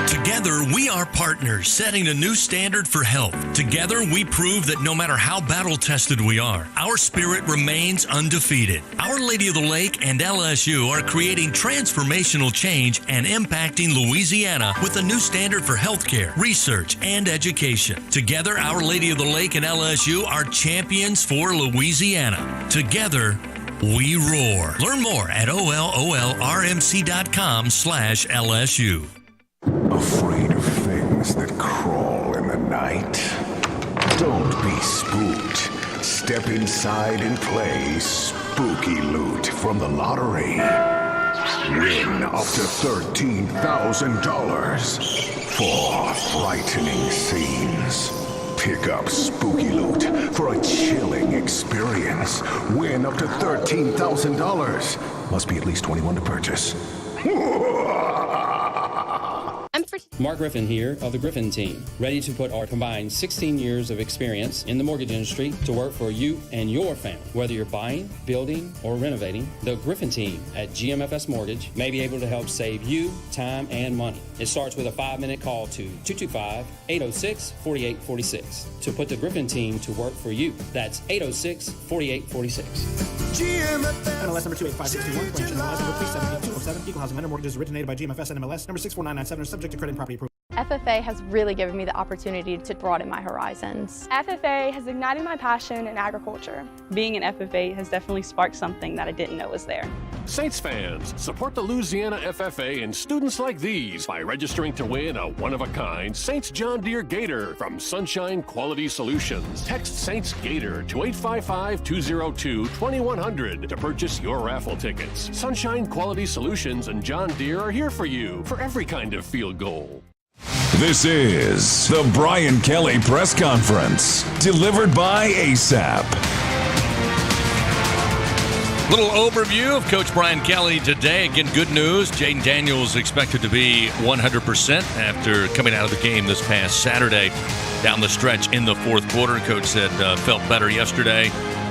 Together, we are partners, setting a new standard for health. Together, we prove that no matter how battle-tested we are, our spirit remains undefeated. Our Lady of the Lake and LSU are creating transformational change and impacting Louisiana with a new standard for healthcare, research, and education. Together, Our Lady of the Lake and LSU are champions for Louisiana. Together, We roar. Learn more at ololrmc.com/LSU. Afraid of things that crawl in the night? Don't be spooked. Step inside and play Spooky Loot from the lottery. Win up to $13,000 for frightening scenes. Pick up Spooky Loot for a chilling experience. Win up to $13,000. Must be at least 21 to purchase. Mark Griffin here of the Griffin team, ready to put our combined 16 years of experience in the mortgage industry to work for you and your family. Whether you're buying, building, or renovating, the Griffin team at GMFS Mortgage may be able to help save you time and money. It starts with a 5-minute call to 225-806-4846 to put the Griffin team to work for you. That's 806-4846. NMLS number 285621, branch NMLS number 378207, equal housing lender, mortgages originated by GMFS NMLS number 64997, are subject to credit and property approval. FFA has really given me the opportunity to broaden my horizons. FFA has ignited my passion in agriculture. Being an FFA has definitely sparked something that I didn't know was there. Saints fans, support the Louisiana FFA and students like these by registering to win a one-of-a-kind Saints John Deere Gator from Sunshine Quality Solutions. Text Saints Gator to 855-202-2100 to purchase your raffle tickets. Sunshine Quality Solutions and John Deere are here for you for every kind of field goal. This is the Brian Kelly Press Conference, delivered by ASAP. Little overview of Coach Brian Kelly today. Again, good news. Jaden Daniels expected to be 100% after coming out of the game this past Saturday down the stretch in the fourth quarter. Coach said felt better yesterday,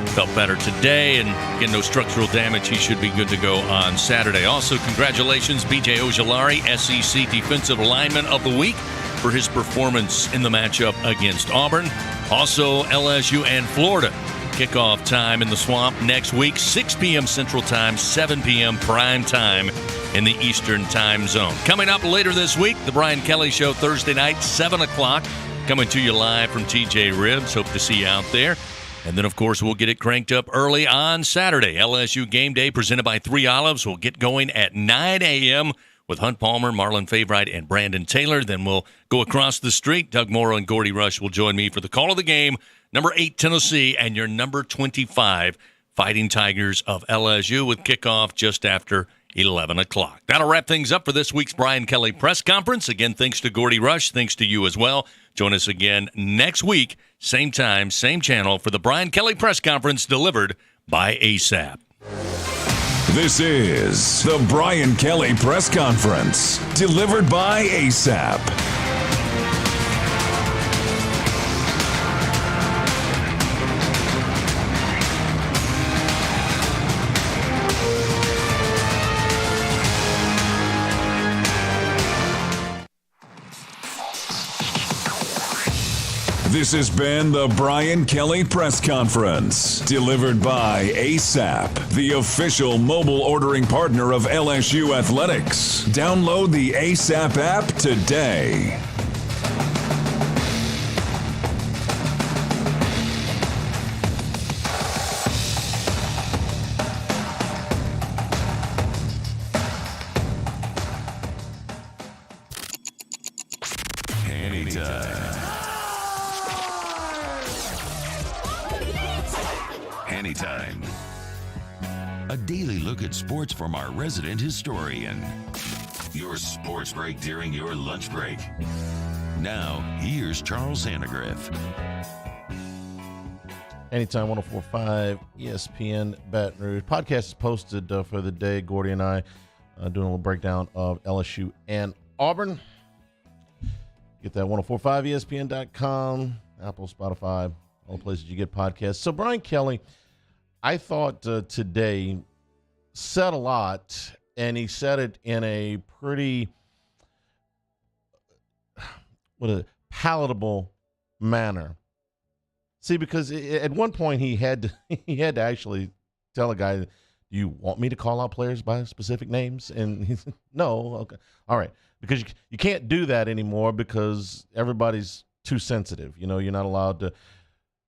felt better today, and again, no structural damage. He should be good to go on Saturday. Also, congratulations, B.J. Ojulari, SEC Defensive Lineman of the Week, for his performance in the matchup against Auburn. Also, LSU and Florida. Kickoff time in the Swamp next week, 6 p.m. Central Time, 7 p.m. prime time in the Eastern Time Zone. Coming up later this week, The Brian Kelly Show, Thursday night, 7 o'clock, coming to you live from TJ Ribs. Hope to see you out there. And then, of course, we'll get it cranked up early on Saturday. LSU Game Day presented by 3 Olives will get going at 9 a.m. with Hunt Palmer, Marlon Favorite, and Brandon Taylor. Then we'll go across the street. Doug Morrow and Gordy Rush will join me for the call of the game. Number 8, Tennessee, and your number 25, Fighting Tigers of LSU, with kickoff just after 11 o'clock. That'll wrap things up for this week's Brian Kelly Press Conference. Again, thanks to Gordy Rush. Thanks to you as well. Join us again next week, same time, same channel, for the Brian Kelly Press Conference, delivered by ASAP. This is the Brian Kelly Press Conference, delivered by ASAP. This has been the Brian Kelly Press Conference, delivered by ASAP, the official mobile ordering partner of LSU Athletics. Download the ASAP app today. Anytime. A daily look at sports from our resident historian. Your sports break during your lunch break. Now, here's Charles Sandegriff. Anytime 104.5 ESPN Baton Rouge. Podcast is posted for the day. Gordy and I doing a little breakdown of LSU and Auburn. Get that 104.5ESPN.com, Apple, Spotify, all the places you get podcasts. So Brian Kelly, I thought today said a lot, and he said it in a pretty palatable manner. See, because at one point he had to actually tell a guy, "Do you want me to call out players by specific names?" And he said, "No, okay, all right," because you can't do that anymore because everybody's too sensitive. You know, you're not allowed to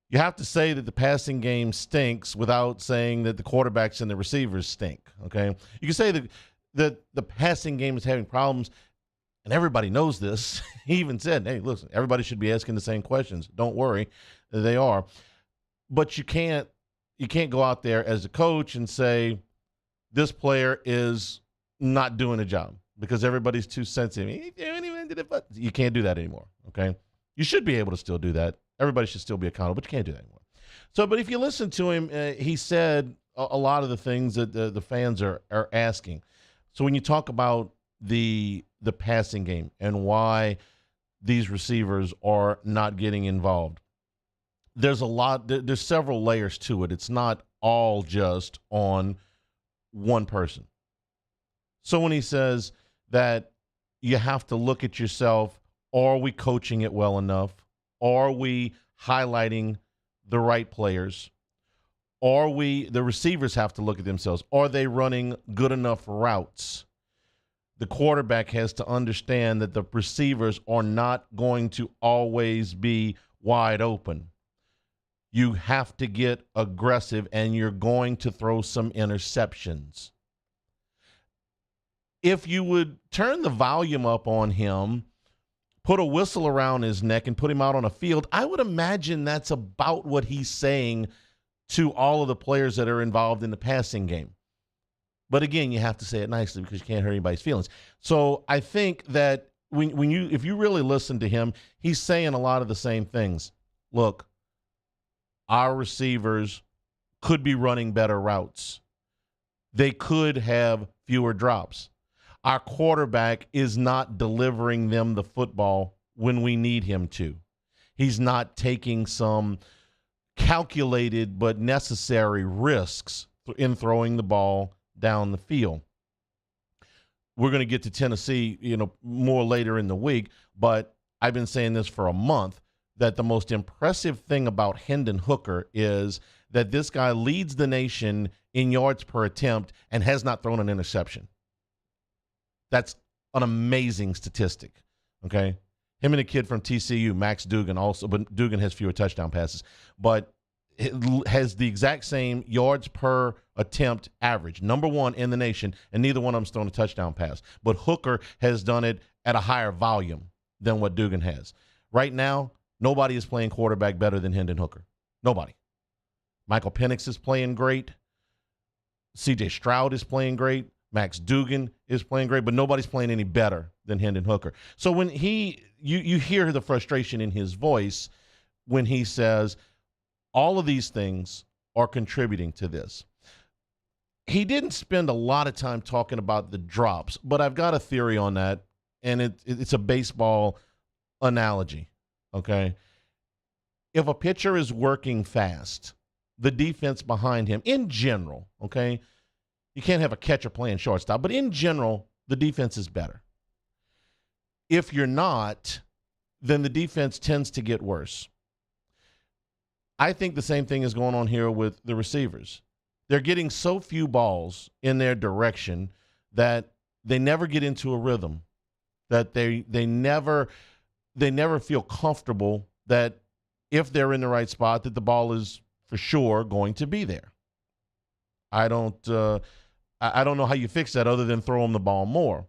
You have to say that the passing game stinks without saying that the quarterbacks and the receivers stink, okay? You can say that the passing game is having problems, and everybody knows this. He even said, hey, listen, everybody should be asking the same questions. Don't worry, they are. But you can't go out there as a coach and say this player is not doing a job because everybody's too sensitive. You can't do that anymore, okay? You should be able to still do that. Everybody should still be accountable, but you can't do that anymore. So, but if you listen to him, he said a lot of the things that the fans are asking. So when you talk about the passing game and why these receivers are not getting involved, there's several layers to it. It's not all just on one person. So when he says that you have to look at yourself, are we coaching it well enough? Are we highlighting the right players? The receivers have to look at themselves. Are they running good enough routes? The quarterback has to understand that the receivers are not going to always be wide open. You have to get aggressive, and you're going to throw some interceptions. If you would turn the volume up on him, put a whistle around his neck, and put him out on a field, I would imagine that's about what he's saying to all of the players that are involved in the passing game. But again, you have to say it nicely because you can't hurt anybody's feelings. So I think that if you really listen to him, he's saying a lot of the same things. Look, our receivers could be running better routes. They could have fewer drops. Our quarterback is not delivering them the football when we need him to. He's not taking some calculated but necessary risks in throwing the ball down the field. We're going to get to Tennessee, more later in the week, but I've been saying this for a month, that the most impressive thing about Hendon Hooker is that this guy leads the nation in yards per attempt and has not thrown an interception. That's an amazing statistic, okay? Him and a kid from TCU, Max Dugan, also, but Dugan has fewer touchdown passes, but it has the exact same yards per attempt average, number one in the nation, and neither one of them's thrown a touchdown pass. But Hooker has done it at a higher volume than what Dugan has. Right now, nobody is playing quarterback better than Hendon Hooker. Nobody. Michael Penix is playing great. C.J. Stroud is playing great. Max Dugan is playing great, but nobody's playing any better than Hendon Hooker. So when you hear the frustration in his voice when he says all of these things are contributing to this. He didn't spend a lot of time talking about the drops, but I've got a theory on that, and it's a baseball analogy, okay? If a pitcher is working fast, the defense behind him, in general, okay, you can't have a catcher playing shortstop, but in general, the defense is better. If you're not, then the defense tends to get worse. I think the same thing is going on here with the receivers. They're getting so few balls in their direction that they never get into a rhythm, that they never feel comfortable that if they're in the right spot, that the ball is for sure going to be there. I don't know how you fix that other than throw them the ball more.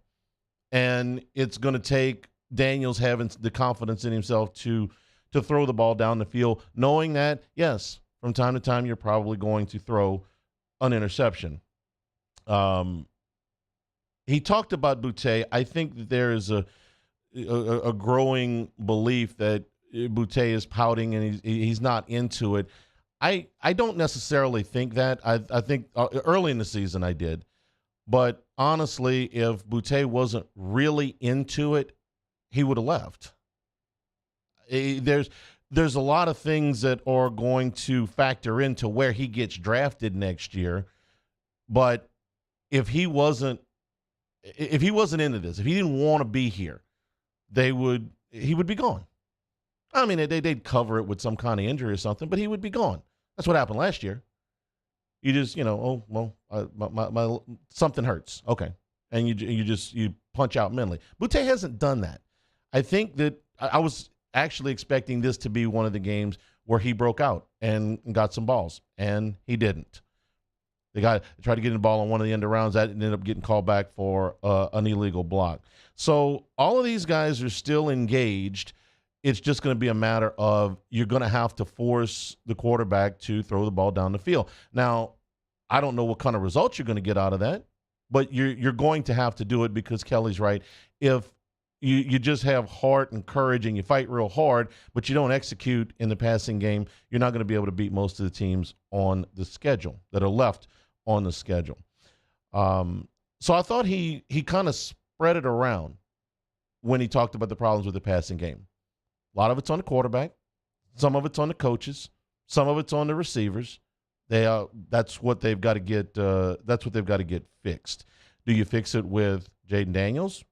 And it's going to take Daniels having the confidence in himself to throw the ball down the field, knowing that, yes, from time to time you're probably going to throw an interception. He talked about Boutte. I think that there is a growing belief that Boutte is pouting and he's not into it. I don't necessarily think that. I think early in the season I did. But honestly, if Boutte wasn't really into it, he would have left. There's a lot of things that are going to factor into where he gets drafted next year. But if he wasn't into this, if he didn't want to be here, he would be gone. I mean, they'd cover it with some kind of injury or something, but he would be gone. That's what happened last year. You just, my something hurts. Okay. And you punch out mentally. Boutte hasn't done that. I think that I was actually expecting this to be one of the games where he broke out and got some balls, and he didn't. They tried to get the ball on one of the end rounds. That ended up getting called back for an illegal block. So all of these guys are still engaged. It's just going to be a matter of you're going to have to force the quarterback to throw the ball down the field. Now, I don't know what kind of results you're going to get out of that, but you're going to have to do it because Kelly's right. If you just have heart and courage and you fight real hard, but you don't execute in the passing game, you're not going to be able to beat most of the teams on the schedule that are left on the schedule. So I thought he kind of spread it around when he talked about the problems with the passing game. A lot of it's on the quarterback. Some of it's on the coaches. Some of it's on the receivers. That's what they've got to get. That's what they've got to get fixed. Do you fix it with Jaden Daniels?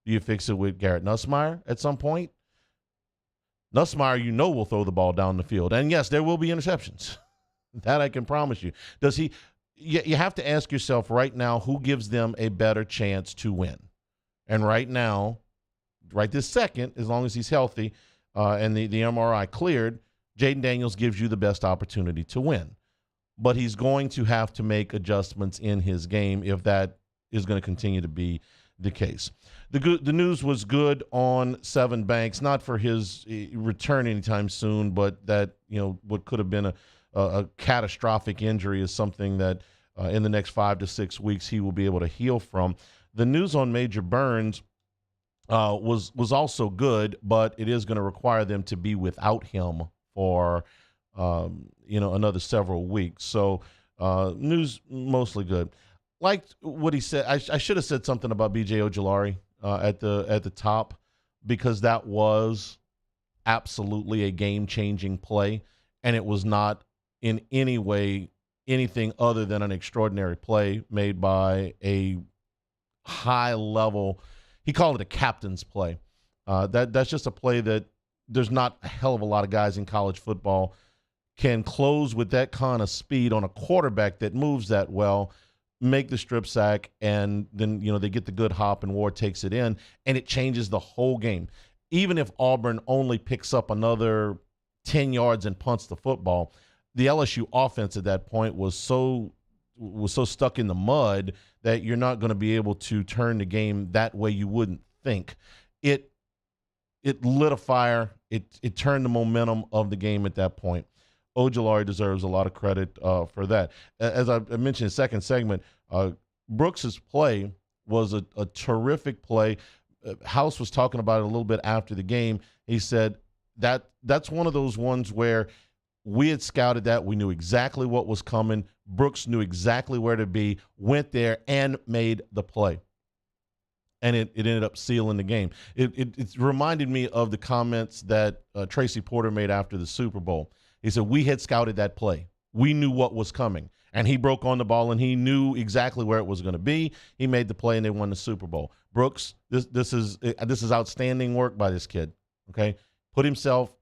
Do you fix it with Garrett Nussmeier at some point? Nussmeier, will throw the ball down the field, and yes, there will be interceptions. That I can promise you. Does he? You have to ask yourself right now who gives them a better chance to win. And right now, right this second, as long as he's healthy and the MRI cleared, Jaden Daniels gives you the best opportunity to win. But he's going to have to make adjustments in his game if that is going to continue to be the case. The news was good on Sevyn Banks, not for his return anytime soon, but that what could have been a catastrophic injury is something that in the next 5 to 6 weeks he will be able to heal from. The news on Major Burns was also good, but it is going to require them to be without him for another several weeks. So news mostly good. Liked what he said. I should have said something about B.J. Ojulari at the top, because that was absolutely a game-changing play, and it was not in any way anything other than an extraordinary play made by a high-level. He called it a captain's play. That's just a play that there's not a hell of a lot of guys in college football can close with that kind of speed on a quarterback that moves that well, make the strip sack, and then they get the good hop and Ward takes it in, and it changes the whole game. Even if Auburn only picks up another 10 yards and punts the football, the LSU offense at that point was so stuck in the mud that you're not going to be able to turn the game that way you wouldn't think. It lit a fire. It turned the momentum of the game at that point. Ojulari deserves a lot of credit for that. As I mentioned in the second segment, Brooks's play was a terrific play. House was talking about it a little bit after the game. He said that's one of those ones where we had scouted that. We knew exactly what was coming. Brooks knew exactly where to be, went there, and made the play. And it ended up sealing the game. It reminded me of the comments that Tracy Porter made after the Super Bowl. He said, we had scouted that play. We knew what was coming. And he broke on the ball, and he knew exactly where it was going to be. He made the play, and they won the Super Bowl. Brooks, this is outstanding work by this kid, okay?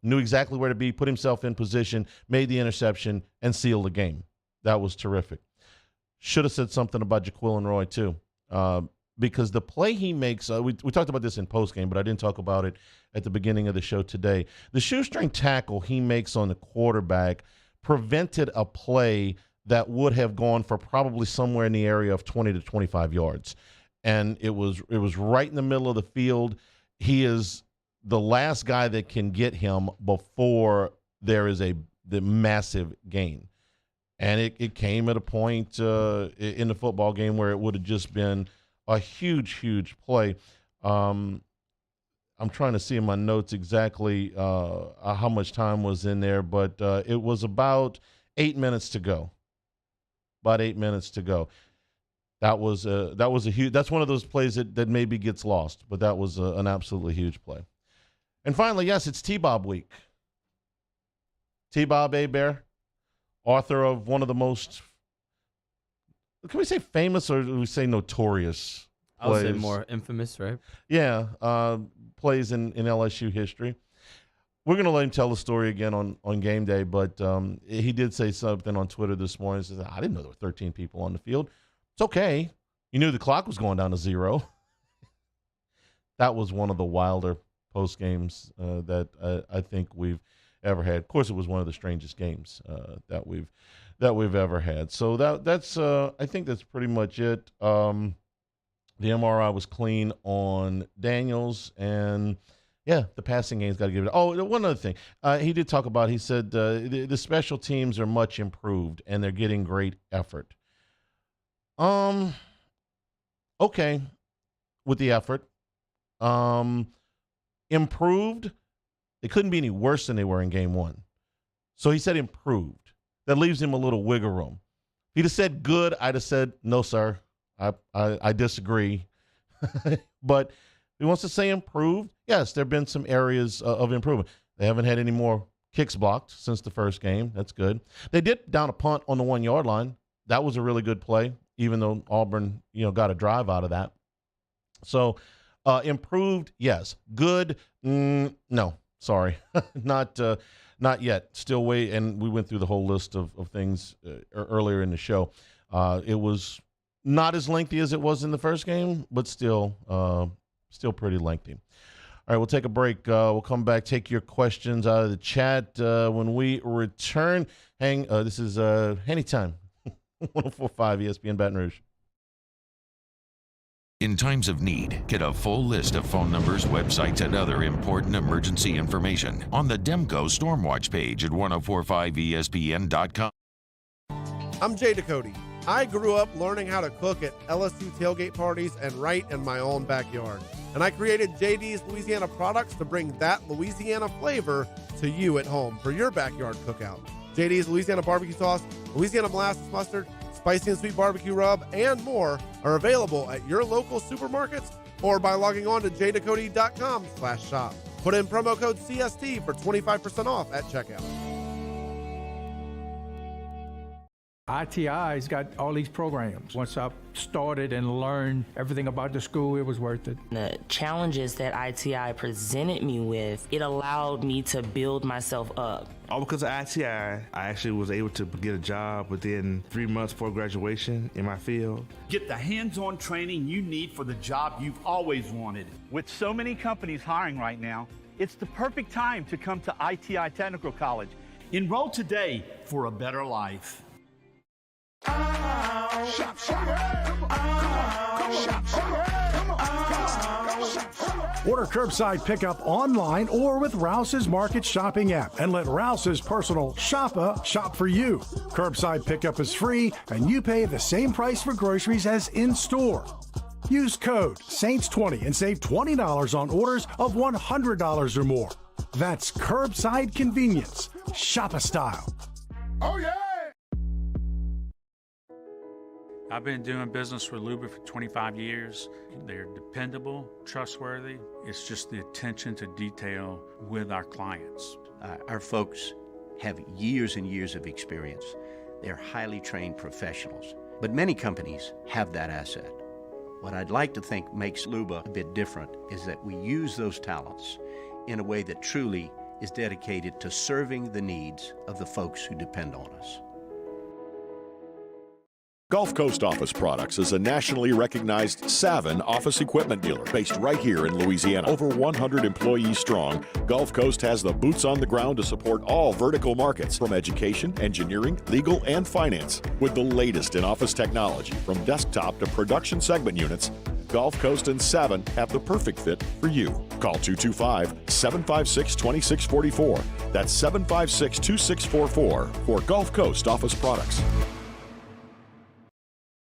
Knew exactly where to be, put himself in position, made the interception, and sealed the game. That was terrific. Should have said something about Jaquilin Roy, too, because the play he makes, we talked about this in postgame, but I didn't talk about it at the beginning of the show today. The shoestring tackle he makes on the quarterback prevented a play that would have gone for probably somewhere in the area of 20 to 25 yards. And it was right in the middle of the field. He is the last guy that can get him before there is the massive gain. And it came at a point in the football game where it would have just been a huge, huge play. I'm trying to see in my notes exactly how much time was in there, but it was about 8 minutes to go. About 8 minutes to go. That was a huge. That's one of those plays that maybe gets lost, but that was an absolutely huge play. And finally, yes, it's T-Bob week. T-Bob Hebert, author of one of the most, can we say famous or do we say notorious I would say plays? more infamous, right? Yeah, plays in LSU history. We're going to let him tell the story again on game day, but he did say something on Twitter this morning. He says, I didn't know there were 13 people on the field. It's okay. You knew the clock was going down to 0. That was one of the wilder post games that I think we've ever had. Of course, it was one of the strangest games that we've ever had. So that's I think that's pretty much it. The MRI was clean on Daniels, and yeah, the passing game's got to give it. Oh, one other thing, he did talk about. He said the special teams are much improved, and they're getting great effort. Okay, with the effort, improved. They couldn't be any worse than they were in game one. So he said improved. That leaves him a little wiggle room. If he'd have said good, I'd have said no, sir. I disagree. But he wants to say improved. Yes, there have been some areas of improvement. They haven't had any more kicks blocked since the first game. That's good. They did down a punt on the 1 yard line. That was a really good play, even though Auburn, got a drive out of that. So improved, yes. Good, no. Sorry, not yet. Still wait, and we went through the whole list of things earlier in the show. It was not as lengthy as it was in the first game, but still pretty lengthy. All right, we'll take a break. We'll come back, take your questions out of the chat when we return. This is Hanny Time, 104.5 ESPN Baton Rouge. In times of need, get a full list of phone numbers, websites, and other important emergency information on the Demco Stormwatch page at 1045ESPN.com. I'm Jay Ducote. I grew up learning how to cook at LSU tailgate parties and right in my own backyard. And I created JD's Louisiana products to bring that Louisiana flavor to you at home for your backyard cookout. JD's Louisiana barbecue sauce, Louisiana molasses mustard, spicy and sweet barbecue rub, and more are available at your local supermarkets or by logging on to jducote.com/shop. Put in promo code CST for 25% off at checkout. ITI's got all these programs. Once I started and learned everything about the school, it was worth it. The challenges that ITI presented me with, it allowed me to build myself up. All because of ITI, I actually was able to get a job within 3 months before graduation in my field. Get the hands-on training you need for the job you've always wanted. With so many companies hiring right now, it's the perfect time to come to ITI Technical College. Enroll today for a better life. Order curbside pickup online or with Rouse's Market Shopping app and let Rouse's personal shopper shop for you. Curbside pickup is free and you pay the same price for groceries as in-store. Use code SAINTS20 and save $20 on orders of $100 or more. That's curbside convenience. Shopper style. Oh, yeah! I've been doing business with Luba for 25 years. They're dependable, trustworthy. It's just the attention to detail with our clients. Our folks have years and years of experience. They're highly trained professionals, but many companies have that asset. What I'd like to think makes Luba a bit different is that we use those talents in a way that truly is dedicated to serving the needs of the folks who depend on us. Gulf Coast Office Products is a nationally recognized Savin office equipment dealer based right here in Louisiana. Over 100 employees strong, Gulf Coast has the boots on the ground to support all vertical markets from education, engineering, legal, and finance. With the latest in office technology from desktop to production segment units, Gulf Coast and Savin have the perfect fit for you. Call 225-756-2644. That's 756-2644 for Gulf Coast Office Products.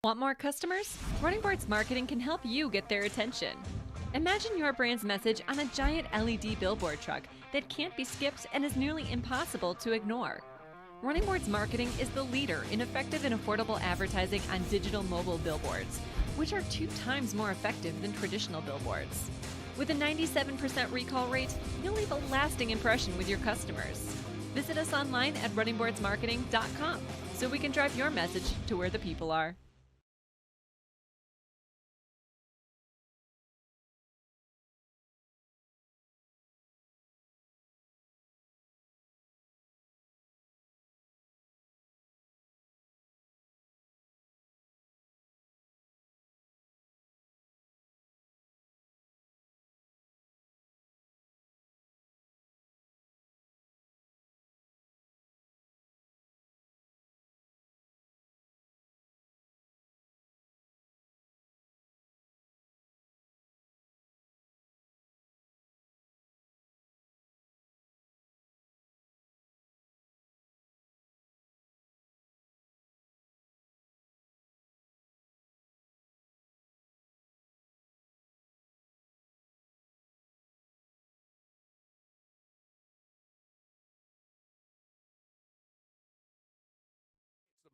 Want more customers? Running Boards Marketing can help you get their attention. Imagine your brand's message on a giant LED billboard truck that can't be skipped and is nearly impossible to ignore. Running Boards Marketing is the leader in effective and affordable advertising on digital mobile billboards, which are 2 times more effective than traditional billboards. With a 97% recall rate, you'll leave a lasting impression with your customers. Visit us online at runningboardsmarketing.com so we can drive your message to where the people are.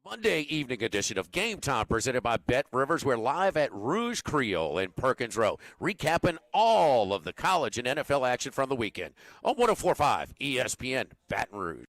Monday evening edition of Game Time presented by Bet Rivers. We're live at Rouge Creole in Perkins Row, recapping all of the college and NFL action from the weekend on 104.5 ESPN Baton Rouge.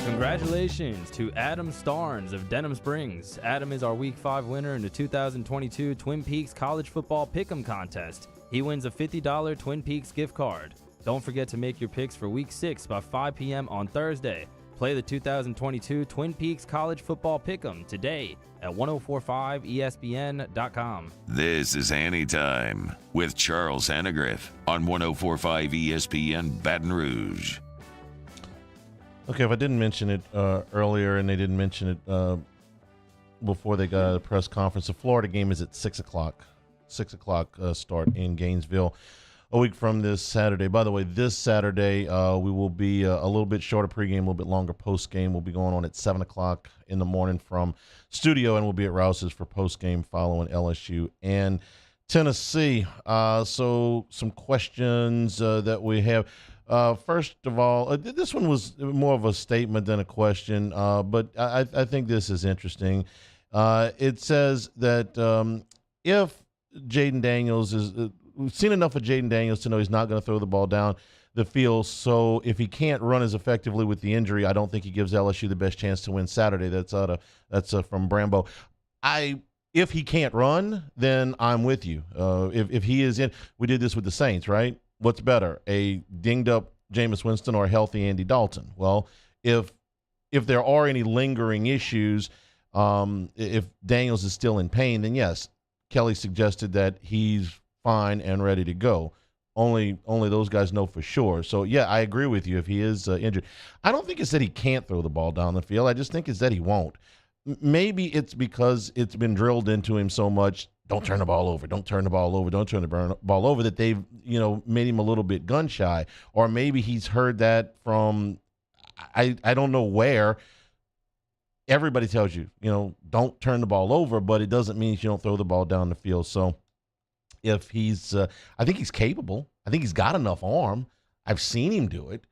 Congratulations to Adam Starnes of Denham Springs. Adam is our Week 5 winner in the 2022 Twin Peaks College Football Pick'em Contest. He wins a $50 Twin Peaks gift card. Don't forget to make your picks for Week 6 by 5 p.m. on Thursday. Play the 2022 Twin Peaks College Football Pick'em today at 1045ESPN.com. This is Hanny Time with Charles Hannegriff on 1045 ESPN Baton Rouge. Okay, if I didn't mention it earlier and they didn't mention it before they got out of the press conference, the Florida game is at 6 o'clock. 6 o'clock start in Gainesville a week from this Saturday. By the way, this Saturday we will be a little bit shorter pregame, a little bit longer postgame. We'll be going on at 7 o'clock in the morning from studio, and we'll be at Rouse's for postgame following LSU and Tennessee. So some questions that we have. First of all, this one was more of a statement than a question, but I think this is interesting. It says that if Jaden Daniels we've seen enough of Jaden Daniels to know he's not going to throw the ball down the field. So if he can't run as effectively with the injury, I don't think he gives LSU the best chance to win Saturday. That's from Brambo. If he can't run, then I'm with you. If he is in, we did this with the Saints, right? What's better, a dinged-up Jameis Winston or a healthy Andy Dalton? Well, if there are any lingering issues, if Daniels is still in pain, then yes, Kelly suggested that he's fine and ready to go. Only those guys know for sure. So, yeah, I agree with you if he is injured. I don't think it's that he can't throw the ball down the field. I just think it's that he won't. Maybe it's because it's been drilled into him so much, don't turn the ball over, don't turn the ball over, don't turn the ball over, that they've, made him a little bit gun shy. Or maybe he's heard that from, I don't know where. Everybody tells you, don't turn the ball over, but it doesn't mean you don't throw the ball down the field. So if he's, I think he's capable. I think he's got enough arm. I've seen him do it.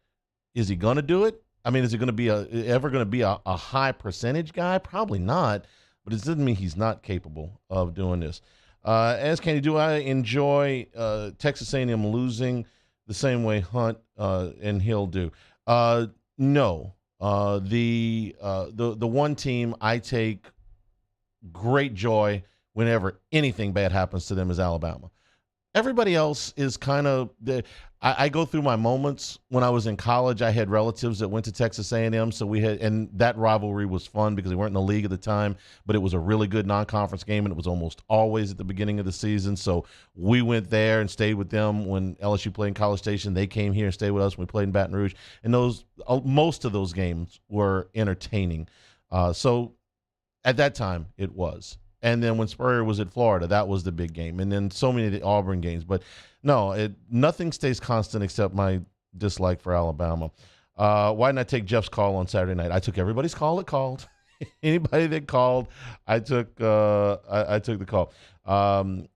Is he going to do it? I mean, is it going to be ever going to be a high percentage guy? Probably not. But it doesn't mean he's not capable of doing this. As Kenny, do I enjoy Texas A&M losing the same way Hunt and Hill do? No. The one team I take great joy whenever anything bad happens to them is Alabama. Everybody else is kind of I go through my moments. When I was in college, I had relatives that went to Texas A&M, so and that rivalry was fun because they weren't in the league at the time, but it was a really good non-conference game, and it was almost always at the beginning of the season. So we went there and stayed with them when LSU played in College Station. They came here and stayed with us when we played in Baton Rouge, and most of those games were entertaining. So at that time, it was. And then when Spurrier was at Florida, that was the big game. And then so many of the Auburn games. But no, nothing stays constant except my dislike for Alabama. Why didn't I take Jeff's call on Saturday night? I took everybody's call that called. Anybody that called, I took the call. The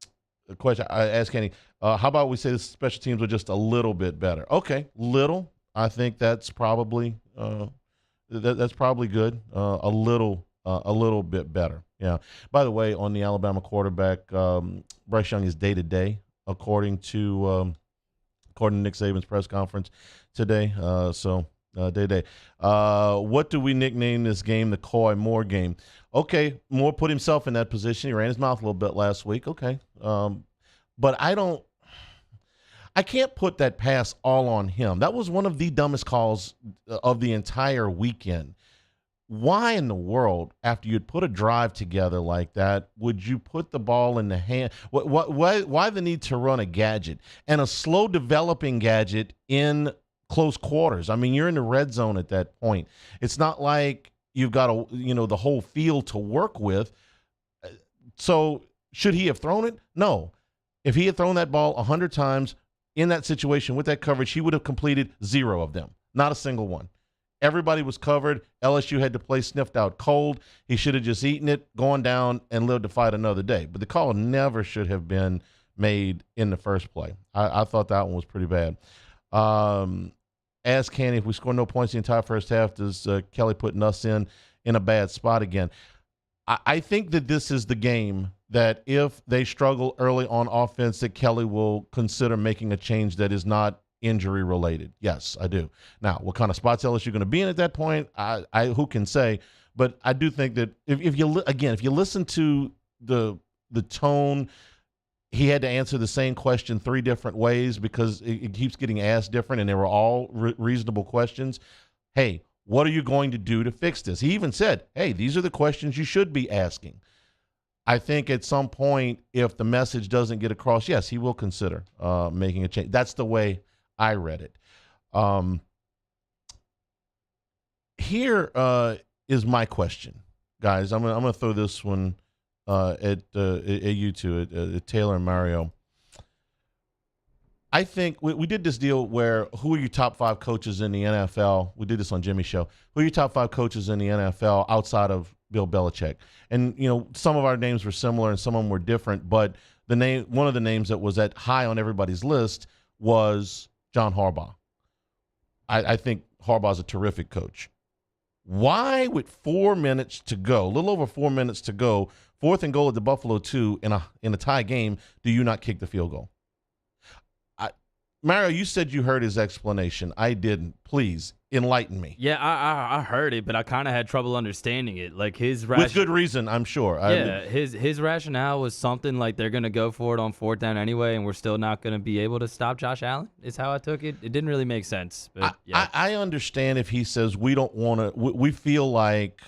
question I asked Kenny, how about we say the special teams were just a little bit better? Okay, little. I think that's probably that's probably good. A little bit better. Yeah. By the way, on the Alabama quarterback, Bryce Young is day-to-day, according to Nick Saban's press conference today. Day-to-day. What do we nickname this game? The Coy Moore game. Okay, Moore put himself in that position. He ran his mouth a little bit last week. Okay. But I can't put that pass all on him. That was one of the dumbest calls of the entire weekend. Why in the world, after you'd put a drive together like that, would you put the ball in the hand? Why the need to run a gadget and a slow developing gadget in close quarters? I mean, you're in the red zone at that point. It's not like you've got the whole field to work with. So should he have thrown it? No. If he had thrown that ball 100 times in that situation with that coverage, he would have completed 0 of them, not a single one. Everybody was covered. LSU had to play sniffed out cold. He should have just eaten it, gone down, and lived to fight another day. But the call never should have been made in the first play. I thought that one was pretty bad. Ask Hanny, if we score no points the entire first half, does Kelly putting us in a bad spot again? I think that this is the game that if they struggle early on offense, that Kelly will consider making a change that is not injury related. Yes, I do. Now, what kind of spots LSU going to be in at that point? I who can say? But I do think that if you listen to the tone, he had to answer the same question 3 different ways because it keeps getting asked different, and they were all reasonable questions. Hey, what are you going to do to fix this? He even said, hey, these are the questions you should be asking. I think at some point, if the message doesn't get across, yes, he will consider making a change. That's the way I read it. Here is my question, guys. I'm gonna throw this one at you two, at Taylor and Mario. I think we did this deal where who are your top 5 coaches in the NFL? We did this on Jimmy's show. Who are your top 5 coaches in the NFL outside of Bill Belichick? And some of our names were similar and some of them were different. But one of the names that was at high on everybody's list was John Harbaugh. I think Harbaugh's a terrific coach. Why, with 4 minutes to go, a little over 4 minutes to go, 4th and goal at the Buffalo 2 in a tie game, do you not kick the field goal? Mario, you said you heard his explanation. I didn't. Please enlighten me. Yeah, I heard it, but I kind of had trouble understanding it. Like his with good reason, I'm sure. His rationale was something like they're gonna go for it on 4th down anyway, and we're still not gonna be able to stop Josh Allen. Is how I took it. It didn't really make sense. But I understand if he says we don't want to. We feel like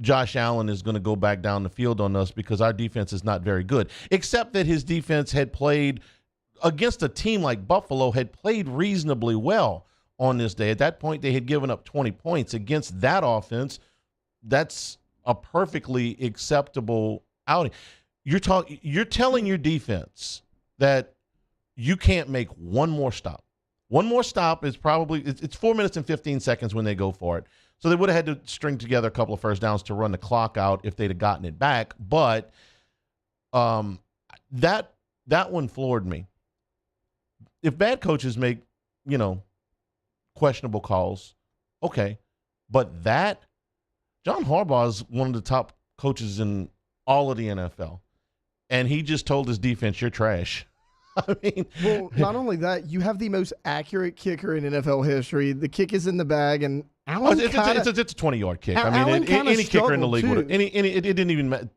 Josh Allen is going to go back down the field on us because our defense is not very good. Except that his defense had played against a team like Buffalo, had played reasonably well on this day. At that point, they had given up 20 points against that offense. That's a perfectly acceptable outing. You're telling your defense that you can't make one more stop. One more stop is probably it's 4 minutes and 15 seconds when they go for it. So they would have had to string together a couple of first downs to run the clock out if they'd have gotten it back. But that one floored me. If bad coaches make, questionable calls, okay. But John Harbaugh is one of the top coaches in all of the NFL. And he just told his defense, you're trash. I mean, well, not only that, you have the most accurate kicker in NFL history. The kick is in the bag, and Allen it's a 20-yard kick. I mean, any kicker in the league would. It didn't even matter.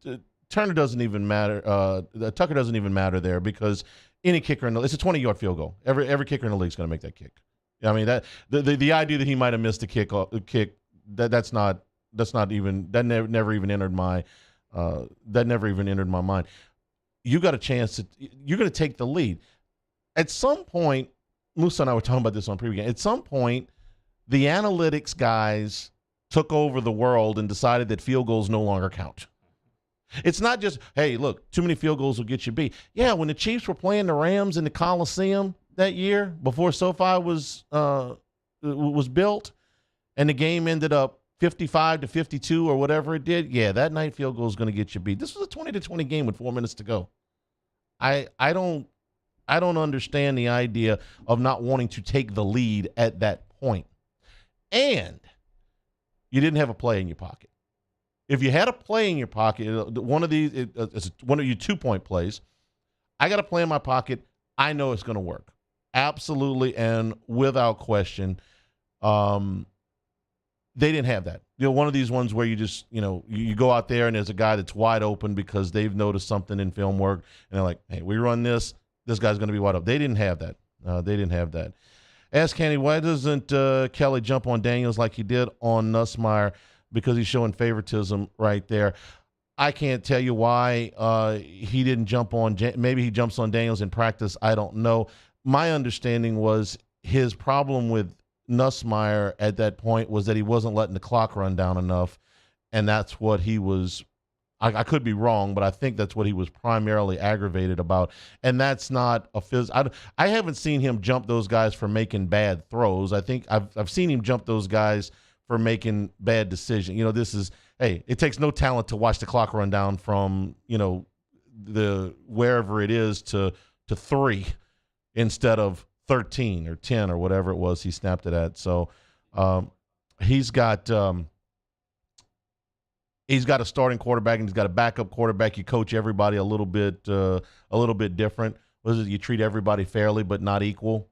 Turner doesn't even matter. Tucker doesn't even matter there because any kicker it's a 20-yard field goal. Every kicker in the league is going to make that kick. I mean that the idea that he might have missed the kick that's not even that never even entered my mind. You got a chance you're going to take the lead. At some point, Musa and I were talking about this on preview game. At some point, the analytics guys took over the world and decided that field goals no longer count. It's not just, hey, look, too many field goals will get you beat. Yeah, when the Chiefs were playing the Rams in the Coliseum that year before SoFi was built and the game ended up 55-52 or whatever it did, yeah, that night field goal is going to get you beat. This was a 20-20 game with 4 minutes to go. I don't understand the idea of not wanting to take the lead at that point. And you didn't have a play in your pocket. If you had a play in your pocket, one of your 2-point plays, I got a play in my pocket, I know it's going to work. Absolutely and without question. They didn't have that. One of these ones where you just, you go out there and there's a guy that's wide open because they've noticed something in film work and they're like, hey, we run this guy's going to be wide open. They didn't have that. Ask Hanny, why doesn't Kelly jump on Daniels like he did on Nussmeier? Because he's showing favoritism right there. I can't tell you why he didn't jump on. Maybe he jumps on Daniels in practice. I don't know. My understanding was his problem with Nussmeier at that point was that he wasn't letting the clock run down enough, and that's what he was I could be wrong, but I think that's what he was primarily aggravated about. And that's not a I haven't seen him jump those guys for making bad throws. I think I've seen him jump those guys for making bad decisions. It takes no talent to watch the clock run down from, the wherever it is to 3 instead of 13 or 10 or whatever it was he snapped it at. So he's got a starting quarterback and he's got a backup quarterback. You coach everybody a little bit different. You treat everybody fairly but not equal.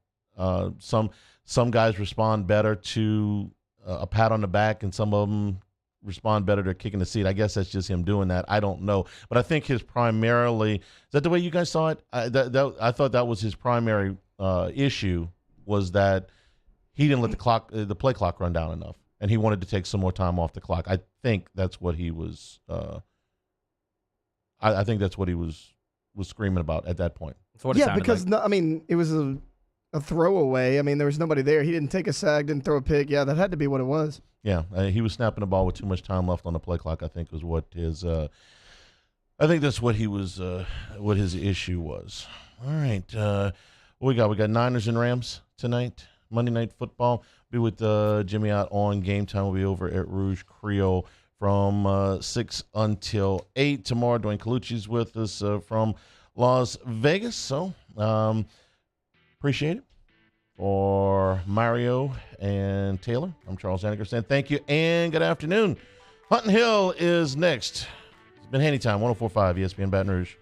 Some guys respond better to a pat on the back, and some of them respond better to kicking the seat. I guess that's just him doing that. I don't know, but I think his primarily, is that the way you guys saw it? I thought that was his primary issue, was that he didn't let the play clock run down enough, and he wanted to take some more time off the clock. I think that's what he was. I think that's what he was screaming about at that point. Yeah, because it was a throwaway. There was nobody there. He didn't take a sack, didn't throw a pick. Yeah, that had to be what it was. Yeah, he was snapping the ball with too much time left on the play clock, I think was what his I think that's what he was what his issue was. All right. What we got? We got Niners and Rams tonight. Monday Night Football. Be with Jimmy out on Game Time. We'll be over at Rouge Creole from 6 until 8. Tomorrow, Dwayne Colucci's with us from Las Vegas. So appreciate it. For Mario and Taylor, I'm Charles Anniger saying thank you and good afternoon. Hunting Hill is next. It's been Hanny Time, 104.5 ESPN Baton Rouge.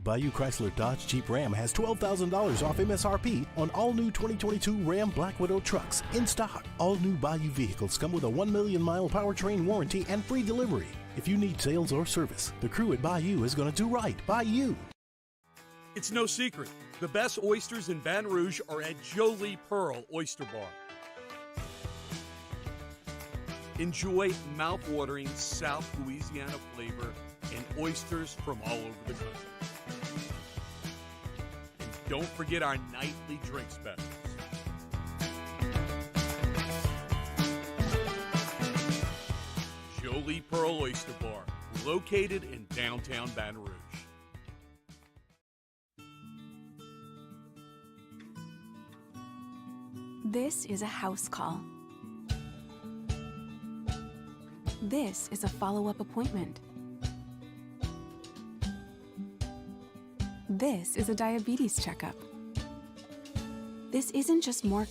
Bayou Chrysler Dodge Jeep Ram has $12,000 off MSRP on all new 2022 Ram Black Widow trucks in stock. All new Bayou vehicles come with a 1 million mile powertrain warranty and free delivery. If you need sales or service, the crew at Bayou is going to do right by you. It's no secret. The best oysters in Baton Rouge are at Jolie Pearl Oyster Bar. Enjoy mouth-watering South Louisiana flavor and oysters from all over the country. And don't forget our nightly drink specials. Jolie Pearl Oyster Bar, located in downtown Baton Rouge. This is a house call. This is a follow-up appointment. This is a diabetes checkup. This isn't just more